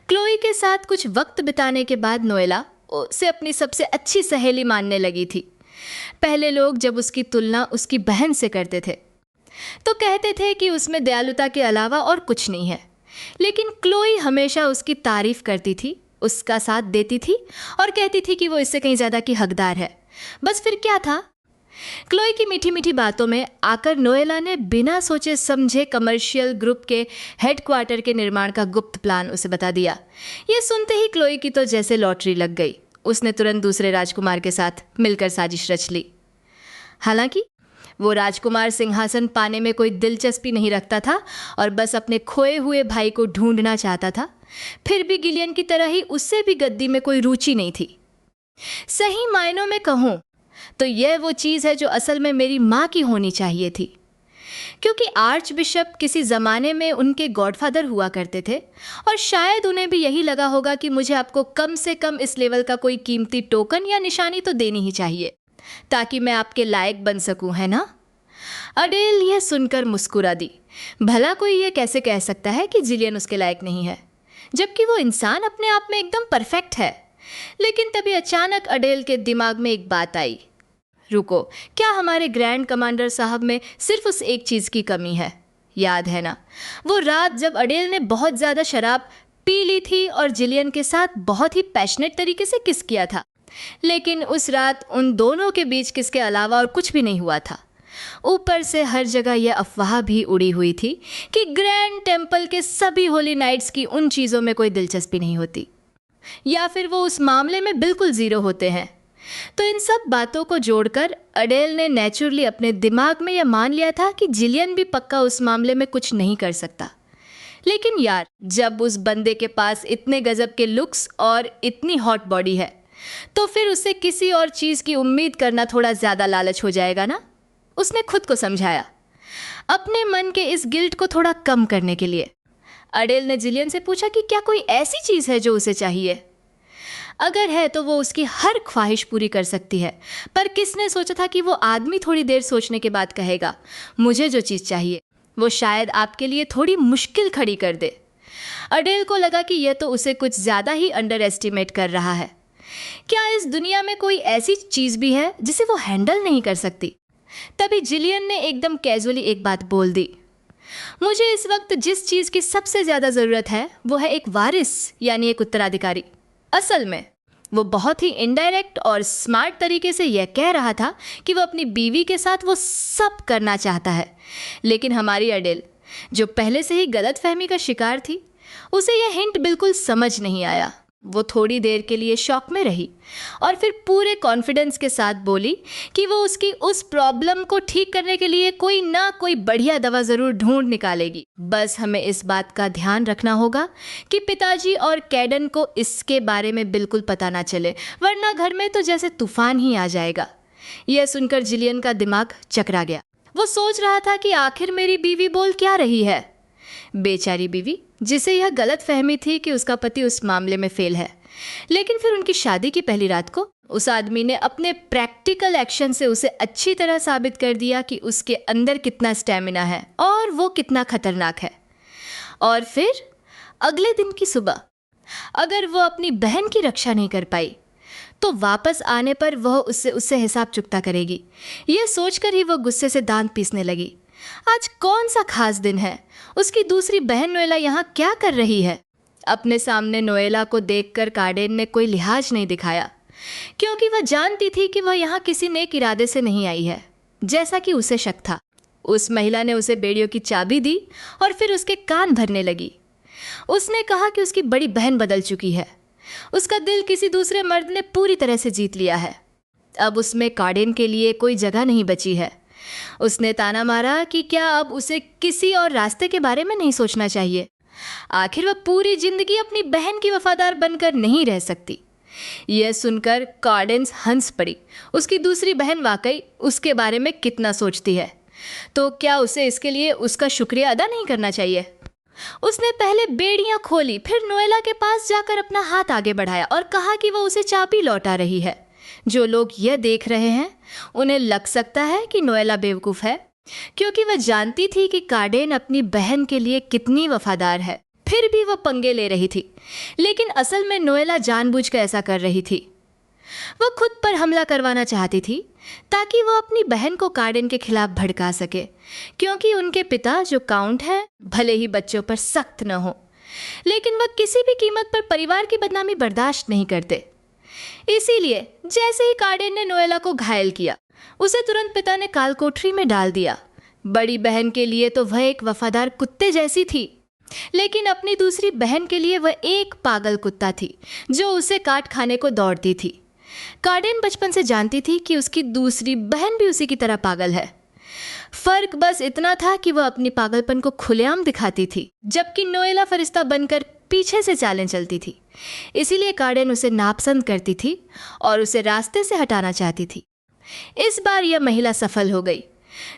क्लोई के साथ कुछ वक्त बिताने के बाद नोएला उसे अपनी सबसे अच्छी सहेली मानने लगी थी। पहले लोग जब उसकी तुलना उसकी बहन से करते थे तो कहते थे कि उसमें दयालुता के अलावा और कुछ नहीं है, लेकिन क्लोई हमेशा उसकी तारीफ करती थी, उसका साथ देती थी और कहती थी कि वो इससे कहीं ज़्यादा की हकदार है। बस फिर क्या था, क्लोई की मीठी मीठी बातों में आकर नोएला ने बिना सोचे समझे कमर्शियल ग्रुप के हेडक्वार्टर के निर्माण का गुप्त प्लान उसे बता दिया। ये सुनते ही क्लोई की तो जैसे लॉटरी लग गई। उसने तुरंत दूसरे राजकुमार के साथ मिलकर साजिश रच ली। हालांकि वो राजकुमार सिंहासन पाने में कोई दिलचस्पी नहीं रखता था और बस अपने खोए हुए भाई को ढूंढना चाहता था। फिर भी गिलियन की तरह ही उससे भी गद्दी में कोई रुचि नहीं थी। सही मायनों में कहूँ तो यह वो चीज़ है जो असल में मेरी माँ की होनी चाहिए थी, क्योंकि आर्च बिशप किसी ज़माने में उनके गॉडफादर हुआ करते थे और शायद उन्हें भी यही लगा होगा कि मुझे आपको कम से कम इस लेवल का कोई कीमती टोकन या निशानी तो देनी ही चाहिए ताकि मैं आपके लायक बन सकूं, है ना? अडेल यह सुनकर मुस्कुरा दी। भला कोई ये कैसे कह सकता है कि जिलियन उसके लायक नहीं है, जबकि वो इंसान अपने आप में एकदम परफेक्ट है। लेकिन तभी अचानक अडेल के दिमाग में एक बात आई। रुको, क्या हमारे ग्रैंड कमांडर साहब में सिर्फ उस एक चीज़ की कमी है? याद है ना वो रात जब अडेल ने बहुत ज़्यादा शराब पी ली थी और जिलियन के साथ बहुत ही पैशनेट तरीके से किस किया था, लेकिन उस रात उन दोनों के बीच किस के अलावा और कुछ भी नहीं हुआ था। ऊपर से हर जगह यह अफवाह भी उड़ी हुई थी कि ग्रैंड टेम्पल के सभी होली नाइट्स की उन चीज़ों में कोई दिलचस्पी नहीं होती, या फिर वो उस मामले में बिल्कुल ज़ीरो होते हैं। तो इन सब बातों को जोड़कर अडेल ने नेचुरली अपने दिमाग में यह मान लिया था कि जिलियन भी पक्का उस मामले में कुछ नहीं कर सकता। लेकिन यार, जब उस बंदे के पास इतने गजब के लुक्स और इतनी हॉट बॉडी है तो फिर उसे किसी और चीज़ की उम्मीद करना थोड़ा ज़्यादा लालच हो जाएगा ना। उसने खुद को समझाया। अपने मन के इस गिल्ट को थोड़ा कम करने के लिए अडेल ने जिलियन से पूछा कि क्या कोई ऐसी चीज़ है जो उसे चाहिए। अगर है तो वो उसकी हर ख्वाहिश पूरी कर सकती है, पर किसने सोचा था कि वो आदमी थोड़ी देर सोचने के बाद कहेगा मुझे जो चीज़ चाहिए वो शायद आपके लिए थोड़ी मुश्किल खड़ी कर दे। अडेल को लगा कि यह तो उसे कुछ ज़्यादा ही अंडर एस्टिमेट कर रहा है। क्या इस दुनिया में कोई ऐसी चीज़ भी है जिसे वो हैंडल नहीं कर सकती? तभी जिलियन ने एकदम कैजुअली एक बात बोल दी। मुझे इस वक्त जिस चीज़ की सबसे ज़्यादा ज़रूरत है वो है एक वारिस, यानी एक उत्तराधिकारी। असल में वो बहुत ही इनडायरेक्ट और स्मार्ट तरीके से यह कह रहा था कि वो अपनी बीवी के साथ वो सब करना चाहता है। लेकिन हमारी अडेल, जो पहले से ही गलतफहमी का शिकार थी, उसे यह हिंट बिल्कुल समझ नहीं आया। वो थोड़ी देर के लिए शॉक में रही और फिर पूरे कॉन्फिडेंस के साथ बोली कि वो उसकी उस प्रॉब्लम को ठीक करने के लिए कोई ना कोई बढ़िया दवा ज़रूर ढूंढ निकालेगी। बस हमें इस बात का ध्यान रखना होगा कि पिताजी और कैडन को इसके बारे में बिल्कुल पता ना चले, वरना घर में तो जैसे तूफान ही आ जाएगा। यह सुनकर जिलियन का दिमाग चकरा गया। वो सोच रहा था कि आखिर मेरी बीवी बोल क्या रही है। बेचारी बीवी, जिसे यह गलत फहमी थी कि उसका पति उस मामले में फेल है। लेकिन फिर उनकी शादी की पहली रात को उस आदमी ने अपने प्रैक्टिकल एक्शन से उसे अच्छी तरह साबित कर दिया कि उसके अंदर कितना स्टेमिना है और वो कितना खतरनाक है। और फिर अगले दिन की सुबह अगर वो अपनी बहन की रक्षा नहीं कर पाई तो वापस आने पर वह उससे हिसाब चुकता करेगी। यह सोचकर ही वो गुस्से से दांत पीसने लगी। आज कौन सा खास दिन है? उसकी दूसरी बहन नोएला यहाँ क्या कर रही है? अपने सामने नोएला को देखकर कार्डेन ने कोई लिहाज नहीं दिखाया, क्योंकि वह जानती थी कि वह यहाँ किसी नेक इरादे से नहीं आई है, जैसा कि उसे शक था। उस महिला ने उसे बेड़ियों की चाबी दी और फिर उसके कान भरने लगी। उसने कहा कि उसकी बड़ी बहन बदल चुकी है। उसका दिल किसी दूसरे मर्द ने पूरी तरह से जीत लिया है। अब उसमें कार्डेन के लिए कोई जगह नहीं बची है। उसने ताना मारा कि क्या अब उसे किसी और रास्ते के बारे में नहीं सोचना चाहिए। आखिर वह पूरी जिंदगी अपनी बहन की वफादार बनकर नहीं रह सकती। यह सुनकर कार्डेंस हंस पड़ी। उसकी दूसरी बहन वाकई उसके बारे में कितना सोचती है, तो क्या उसे इसके लिए उसका शुक्रिया अदा नहीं करना चाहिए? उसने पहले बेड़ियां खोली, फिर नोएला के पास जाकर अपना हाथ आगे बढ़ाया और कहा कि वो उसे चाबी लौटा रही है। जो लोग यह देख रहे हैं उन्हें लग सकता है कि नोएला बेवकूफ़ है, क्योंकि वह जानती थी कि कार्डेन अपनी बहन के लिए कितनी वफादार है। फिर भी वह पंगे ले रही थी, लेकिन असल में नोएला जानबूझकर ऐसा कर रही थी। वह खुद पर हमला करवाना चाहती थी ताकि वह अपनी बहन को कार्डेन के खिलाफ भड़का सके, क्योंकि उनके पिता जो काउंट है भले ही बच्चों पर सख्त न हो, लेकिन वह किसी भी कीमत पर परिवार की बदनामी बर्दाश्त नहीं करते। इसीलिए जैसे ही कार्डेन ने नोएला को घायल किया, उसे तुरंत पिता ने कालकोठरी में डाल दिया। बड़ी बहन के लिए तो वह एक वफादार कुत्ते जैसी थी, लेकिन अपनी दूसरी बहन के लिए वह एक पागल कुत्ता थी जो उसे काट खाने को दौड़ती थी। कार्डेन बचपन से जानती थी कि उसकी दूसरी बहन भी उसी की तरह पागल है। फर्क बस इतना था कि वह अपनी पागलपन को खुलेआम दिखाती थी, जबकि नोएला फरिश्ता बनकर पीछे से चालें चलती थी। इसीलिए कार्डेन उसे नापसंद करती थी और उसे रास्ते से हटाना चाहती थी। इस बार यह महिला सफल हो गई।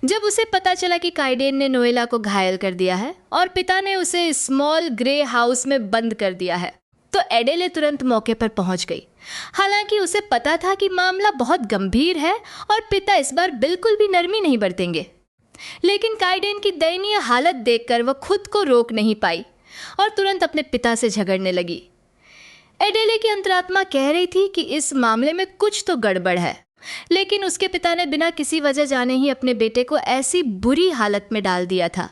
जब उसे पता चला कि कार्डेन ने नोएला को घायल कर दिया है और पिता ने उसे स्मॉल ग्रे हाउस में बंद कर दिया है, तो एडेले तुरंत मौके पर पहुंच गई। हालांकि उसे पता था कि मामला बहुत गंभीर है और पिता इस बार बिल्कुल भी नरमी नहीं बरतेंगे, लेकिन कार्डेन की दयनीय हालत देखकर वह खुद को रोक नहीं पाई और तुरंत अपने पिता से झगड़ने लगी। एडेले की अंतरात्मा कह रही थी कि इस मामले में कुछ तो गड़बड़ है, लेकिन उसके पिता ने बिना किसी वजह जाने ही अपने बेटे को ऐसी बुरी हालत में डाल दिया था।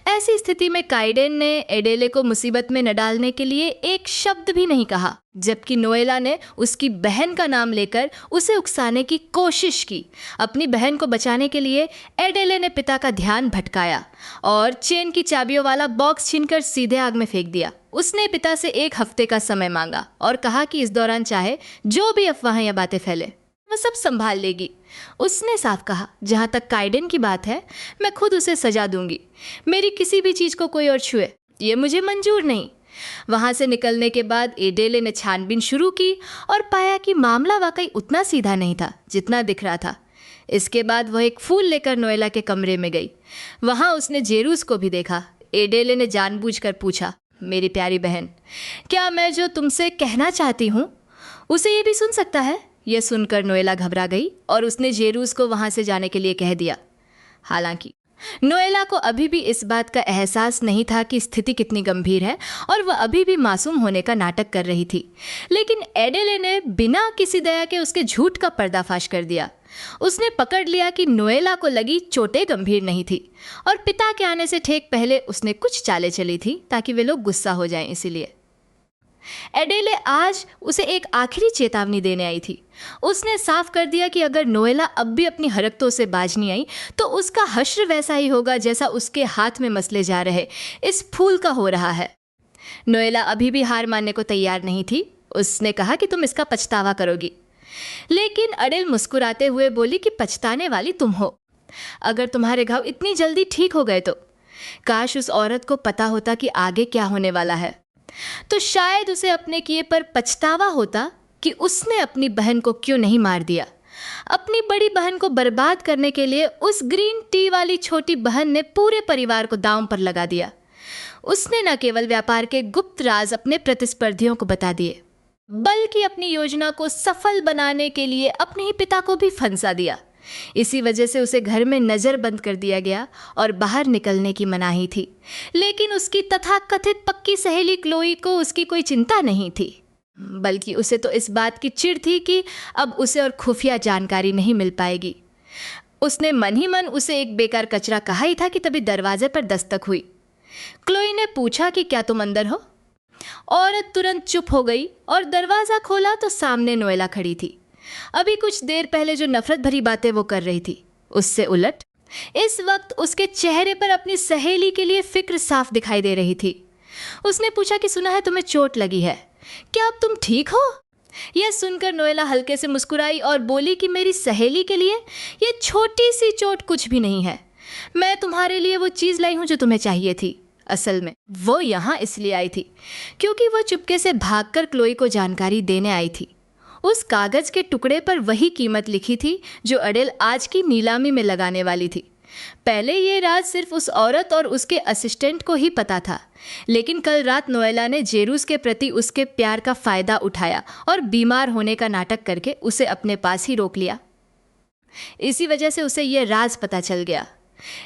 ऐसी स्थिति में कार्डेन ने एडेले को मुसीबत में न डालने के लिए एक शब्द भी नहीं कहा, जबकि नोएला ने उसकी बहन का नाम लेकर उसे उकसाने की कोशिश की। अपनी बहन को बचाने के लिए एडेले ने पिता का ध्यान भटकाया और चेन की चाबियों वाला बॉक्स छीनकर सीधे आग में फेंक दिया। उसने पिता से 1 हफ्ते का समय मांगा और कहा कि इस दौरान चाहे जो भी अफवाहें या बातें फैले वह सब संभाल लेगी। उसने साफ कहा, जहाँ तक कार्डेन की बात है, मैं खुद उसे सजा दूंगी। मेरी किसी भी चीज़ को कोई और छुए, ये मुझे मंजूर नहीं। वहाँ से निकलने के बाद एडेले ने छानबीन शुरू की और पाया कि मामला वाकई उतना सीधा नहीं था जितना दिख रहा था। इसके बाद वह एक फूल लेकर नोएला के कमरे में गई। वहाँ उसने जेरूस को भी देखा। एडेले ने जानबूझकर पूछा, मेरी प्यारी बहन, क्या मैं जो तुमसे कहना चाहती हूँ उसे ये भी सुन सकता है? यह सुनकर नोएला घबरा गई और उसने जेरूस को वहाँ से जाने के लिए कह दिया। हालांकि नोएला को अभी भी इस बात का एहसास नहीं था कि स्थिति कितनी गंभीर है और वह अभी भी मासूम होने का नाटक कर रही थी, लेकिन एडेले ने बिना किसी दया के उसके झूठ का पर्दाफाश कर दिया। उसने पकड़ लिया कि नोएला को लगी चोटें गंभीर नहीं थी और पिता के आने से ठीक पहले उसने कुछ चालें चली थी ताकि वे लोग गुस्सा हो जाएं। इसीलिए एडेले आज उसे एक आखिरी चेतावनी देने आई थी। उसने साफ कर दिया कि अगर नोएला अब भी अपनी हरकतों से बाज नहीं आई तो उसका हश्र वैसा ही होगा जैसा उसके हाथ में मसले जा रहे इस फूल का हो रहा है। नोएला अभी भी हार मानने को तैयार नहीं थी। उसने कहा कि तुम इसका पछतावा करोगी, लेकिन अडेल मुस्कुराते हुए बोली कि पछताने वाली तुम हो। अगर तुम्हारे घाव इतनी जल्दी ठीक हो गए तो काश उस औरत को पता होता कि आगे क्या होने वाला है, तो शायद उसे अपने किए पर पछतावा होता कि उसने अपनी बहन को क्यों नहीं मार दिया। अपनी बड़ी बहन को बर्बाद करने के लिए उस ग्रीन टी वाली छोटी बहन ने पूरे परिवार को दांव पर लगा दिया। उसने न केवल व्यापार के गुप्त राज अपने प्रतिस्पर्धियों को बता दिए, बल्कि अपनी योजना को सफल बनाने के लिए अपने ही पिता को भी फंसा दिया। इसी वजह से उसे घर में नज़रबंद कर दिया गया और बाहर निकलने की मनाही थी। लेकिन उसकी तथाकथित पक्की सहेली क्लोई को उसकी कोई चिंता नहीं थी, बल्कि उसे तो इस बात की चिढ़ थी कि अब उसे और खुफिया जानकारी नहीं मिल पाएगी। उसने मन ही मन उसे एक बेकार कचरा कहा ही था कि तभी दरवाजे पर दस्तक हुई। क्लोई ने पूछा कि क्या तुम अंदर हो? औरत तुरंत चुप हो गई और दरवाज़ा खोला तो सामने नोएला खड़ी थी। अभी कुछ देर पहले जो नफरत भरी बातें वो कर रही थी, उससे उलट इस वक्त उसके चेहरे पर अपनी सहेली के लिए फिक्र साफ दिखाई दे रही थी। उसने पूछा कि सुना है तुम्हें चोट लगी है, क्या अब तुम ठीक हो? यह सुनकर नोएला हल्के से मुस्कुराई और बोली कि मेरी सहेली के लिए ये छोटी सी चोट कुछ भी नहीं है। मैं तुम्हारे लिए वो चीज़ लाई हूँ जो तुम्हें चाहिए थी। असल में वो यहाँ इसलिए आई थी क्योंकि वो चुपके से भागकर क्लोई को जानकारी देने आई थी। उस कागज़ के टुकड़े पर वही कीमत लिखी थी जो अडेल आज की नीलामी में लगाने वाली थी। पहले ये राज सिर्फ उस औरत और उसके असिस्टेंट को ही पता था, लेकिन कल रात नोएला ने जेरूस के प्रति उसके प्यार का फायदा उठाया और बीमार होने का नाटक करके उसे अपने पास ही रोक लिया। इसी वजह से उसे यह राज पता चल गया।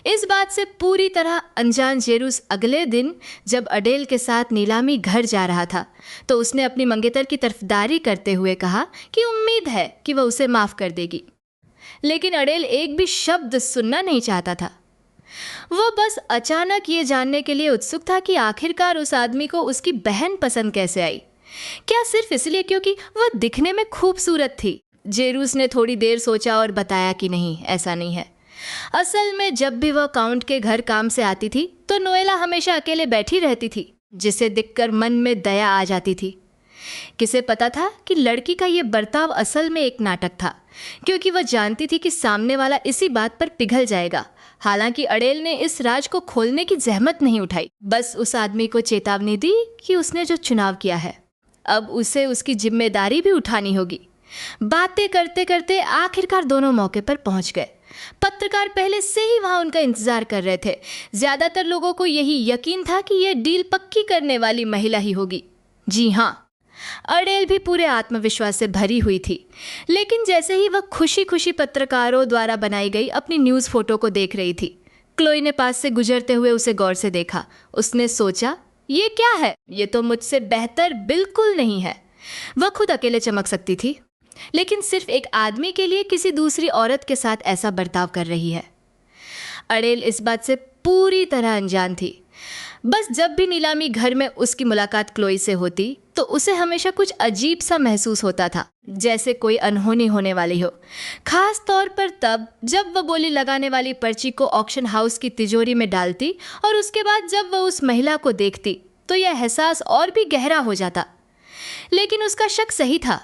इस बात से पूरी तरह अनजान जेरूस अगले दिन जब अडेल के साथ नीलामी घर जा रहा था तो उसने अपनी मंगेतर की तरफदारी करते हुए कहा कि उम्मीद है कि वह उसे माफ़ कर देगी। लेकिन अडेल एक भी शब्द सुनना नहीं चाहता था। वह बस अचानक ये जानने के लिए उत्सुक था कि आखिरकार उस आदमी को उसकी बहन पसंद कैसे आई। क्या सिर्फ इसलिए क्योंकि वह दिखने में खूबसूरत थी? जेरूस ने थोड़ी देर सोचा और बताया कि नहीं, ऐसा नहीं है। असल में जब भी वह काउंट के घर काम से आती थी तो नोएला हमेशा अकेले बैठी रहती थी, जिसे देखकर मन में दया आ जाती थी। किसे पता था कि लड़की का ये बर्ताव असल में एक नाटक था, क्योंकि वह जानती थी कि सामने वाला इसी बात पर पिघल जाएगा। हालांकि अडेल ने इस राज को खोलने की जहमत नहीं उठाई, बस उस आदमी को चेतावनी दी कि उसने जो चुनाव किया है अब उसे उसकी जिम्मेदारी भी उठानी होगी। बातें करते करते आखिरकार दोनों मौके पर पहुंच गए। पत्रकार पहले से ही वहां उनका इंतजार कर रहे थे। ज्यादातर लोगों को यही यकीन था कि यह डील पक्की करने वाली महिला ही होगी। जी हाँ, अडेल भी पूरे आत्मविश्वास से भरी हुई थी। लेकिन जैसे ही वह खुशी खुशी पत्रकारों द्वारा बनाई गई अपनी न्यूज़ फोटो को देख रही थी, क्लोई ने पास से गुजरते हुए उसे गौर से देखा। उसने सोचा, ये क्या है? ये तो मुझसे बेहतर बिल्कुल नहीं है। वह खुद अकेले चमक सकती थी, लेकिन सिर्फ एक आदमी के लिए किसी दूसरी औरत के साथ ऐसा बर्ताव कर रही है। अडेल इस बात से पूरी तरह अनजान थी। बस जब भी नीलामी घर में उसकी मुलाकात क्लोई से होती तो उसे हमेशा कुछ अजीब सा महसूस होता था, जैसे कोई अनहोनी होने वाली हो। खास तौर पर तब जब वह बोली लगाने वाली पर्ची को ऑक्शन हाउस की तिजोरी में डालती और उसके बाद जब वह उस महिला को देखती तो यह एहसास और भी गहरा हो जाता। लेकिन उसका शक सही था,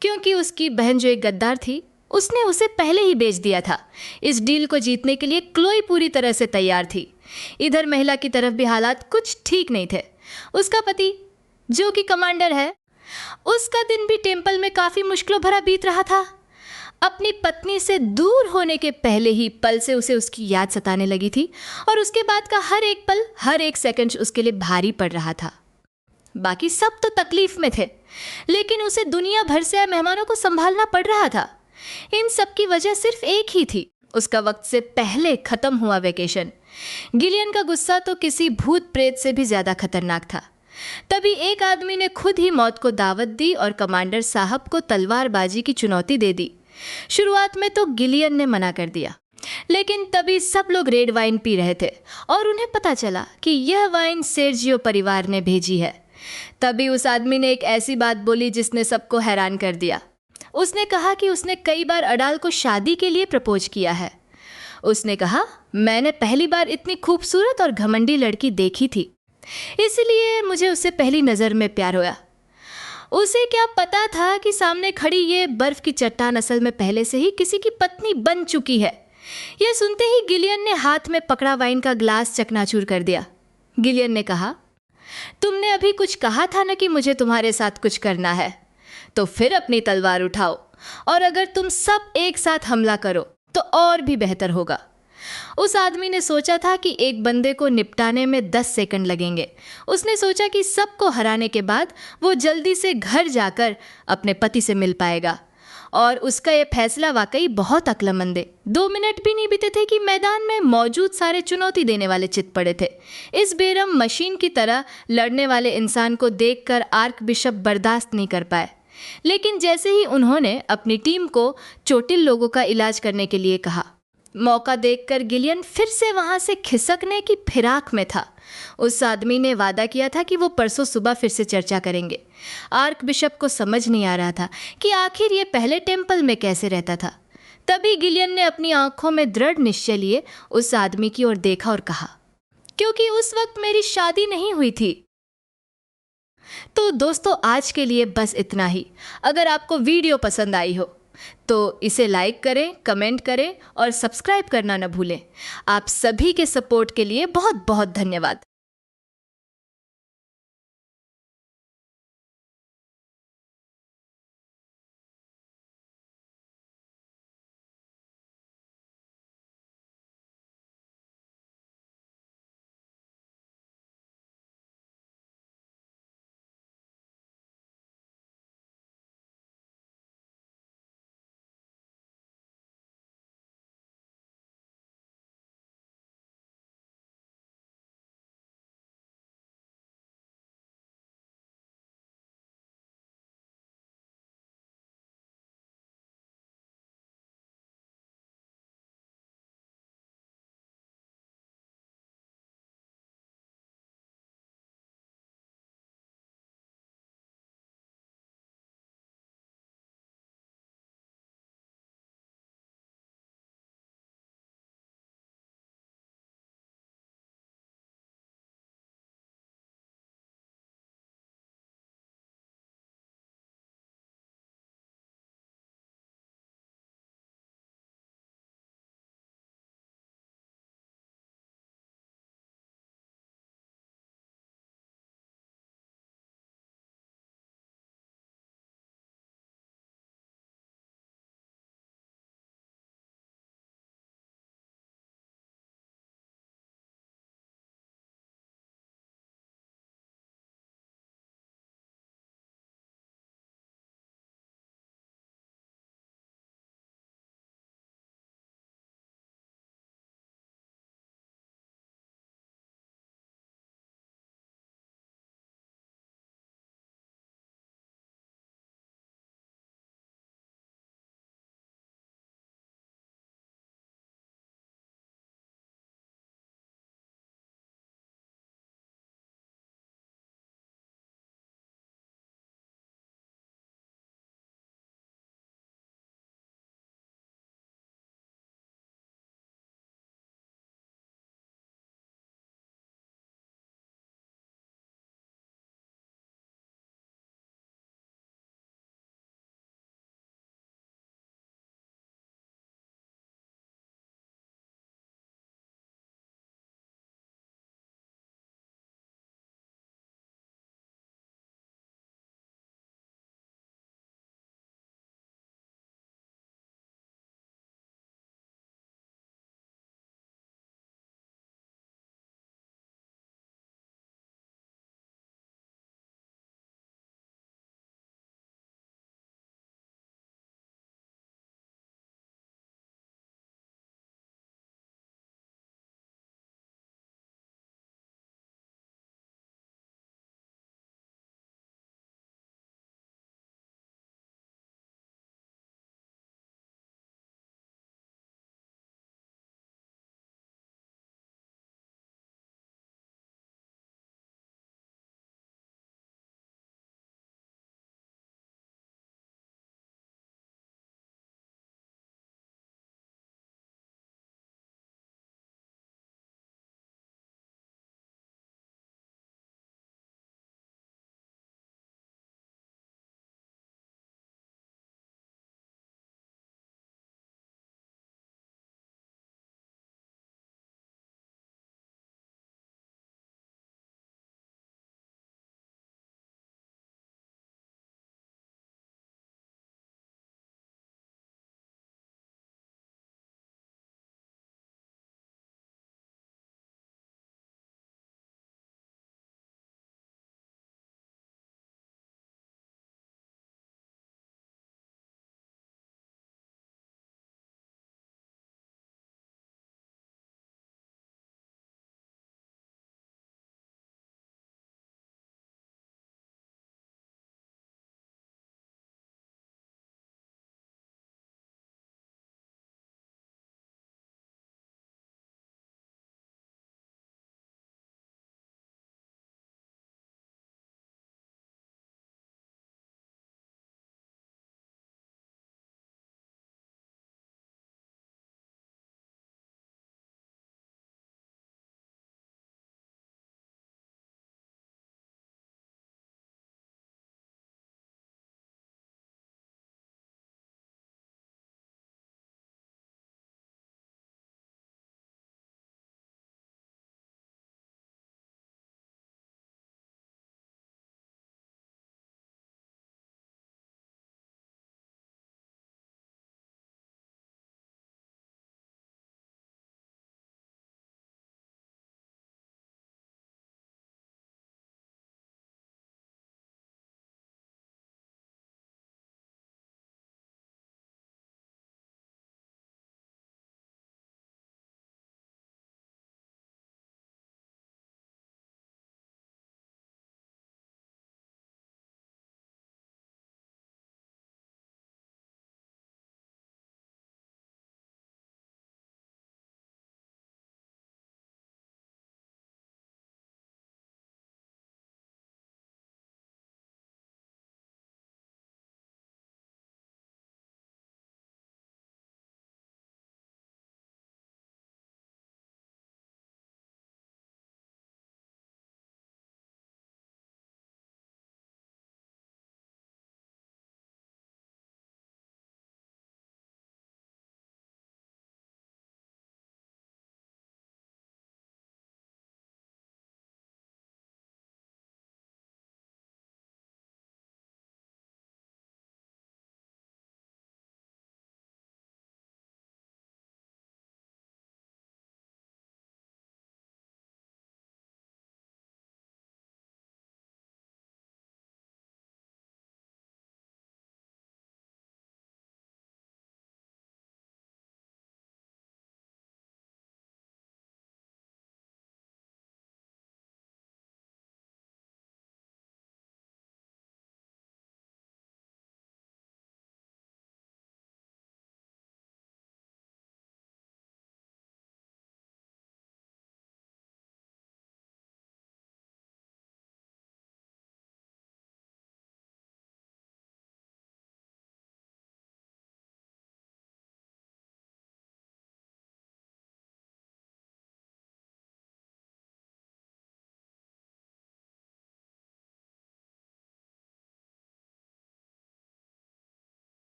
क्योंकि उसकी बहन जो एक गद्दार थी, उसने उसे पहले ही बेच दिया था। इस डील को जीतने के लिए क्लोई पूरी तरह से तैयार थी। इधर महिला की तरफ भी हालात कुछ ठीक नहीं थे। उसका पति, जो कि कमांडर है, उसका दिन भी टेम्पल में काफ़ी मुश्किलों भरा बीत रहा था। अपनी पत्नी से दूर होने के पहले ही पल से उसे उसकी याद सताने लगी थी और उसके बाद का हर एक पल, हर एक सेकंड उसके लिए भारी पड़ रहा था। बाकी सब तो तकलीफ में थे, लेकिन उसे दुनिया भर से आए मेहमानों को संभालना पड़ रहा था। इन सब की वजह सिर्फ एक ही थी, उसका वक्त से पहले खत्म हुआ वेकेशन। गिलियन का गुस्सा तो किसी भूत प्रेत से भी ज्यादा खतरनाक था। तभी एक आदमी ने खुद ही मौत को दावत दी और कमांडर साहब को तलवारबाजी की चुनौती दे दी। शुरुआत में तो गिलियन ने मना कर दिया, लेकिन तभी सब लोग रेड वाइन पी रहे थे और उन्हें पता चला कि यह वाइन सेर्जियो परिवार ने भेजी है। तभी उस आदमी ने एक ऐसी बात बोली जिसने सबको हैरान कर दिया। उसने कहा कि उसने कई बार अडाल को शादी के लिए प्रपोज किया है। उसने कहा, मैंने पहली बार इतनी खूबसूरत और घमंडी लड़की देखी थी, इसलिए मुझे उससे पहली नज़र में प्यार हुआ। उसे क्या पता था कि सामने खड़ी ये बर्फ की चट्टान असल में पहले से ही किसी की पत्नी बन चुकी है। यह सुनते ही गिलियन ने हाथ में पकड़ा वाइन का ग्लास चकनाचूर कर दिया। गिलियन ने कहा, तुमने अभी कुछ कहा था ना कि मुझे तुम्हारे साथ कुछ करना है, तो फिर अपनी तलवार उठाओ और अगर तुम सब एक साथ हमला करो तो और भी बेहतर होगा। उस आदमी ने सोचा था कि एक बंदे को निपटाने में 10 सेकंड लगेंगे। उसने सोचा कि सबको हराने के बाद वो जल्दी से घर जाकर अपने पति से मिल पाएगा, और उसका ये फैसला वाकई बहुत अक्लमंद है। 2 मिनट भी नहीं बीते थे कि मैदान में मौजूद सारे चुनौती देने वाले चित पड़े थे। इस बेरम मशीन की तरह लड़ने वाले इंसान को देखकर आर्क बिशप बर्दाश्त नहीं कर पाए, लेकिन जैसे ही उन्होंने अपनी टीम को चोटिल लोगों का इलाज करने के लिए कहा, मौका देखकर गिलियन फिर से वहां से खिसकने की फिराक में था। उस आदमी ने वादा किया था कि वो परसों सुबह फिर से चर्चा करेंगे। आर्क बिशप को समझ नहीं आ रहा था कि आखिर ये पहले टेम्पल में कैसे रहता था। तभी गिलियन ने अपनी आंखों में दृढ़ निश्चय लिए उस आदमी की ओर देखा और कहा, क्योंकि उस वक्त मेरी शादी नहीं हुई थी। तो दोस्तों, आज के लिए बस इतना ही। अगर आपको वीडियो पसंद आई हो तो इसे लाइक करें, कमेंट करें और सब्सक्राइब करना न भूलें। आप सभी के सपोर्ट के लिए बहुत बहुत धन्यवाद।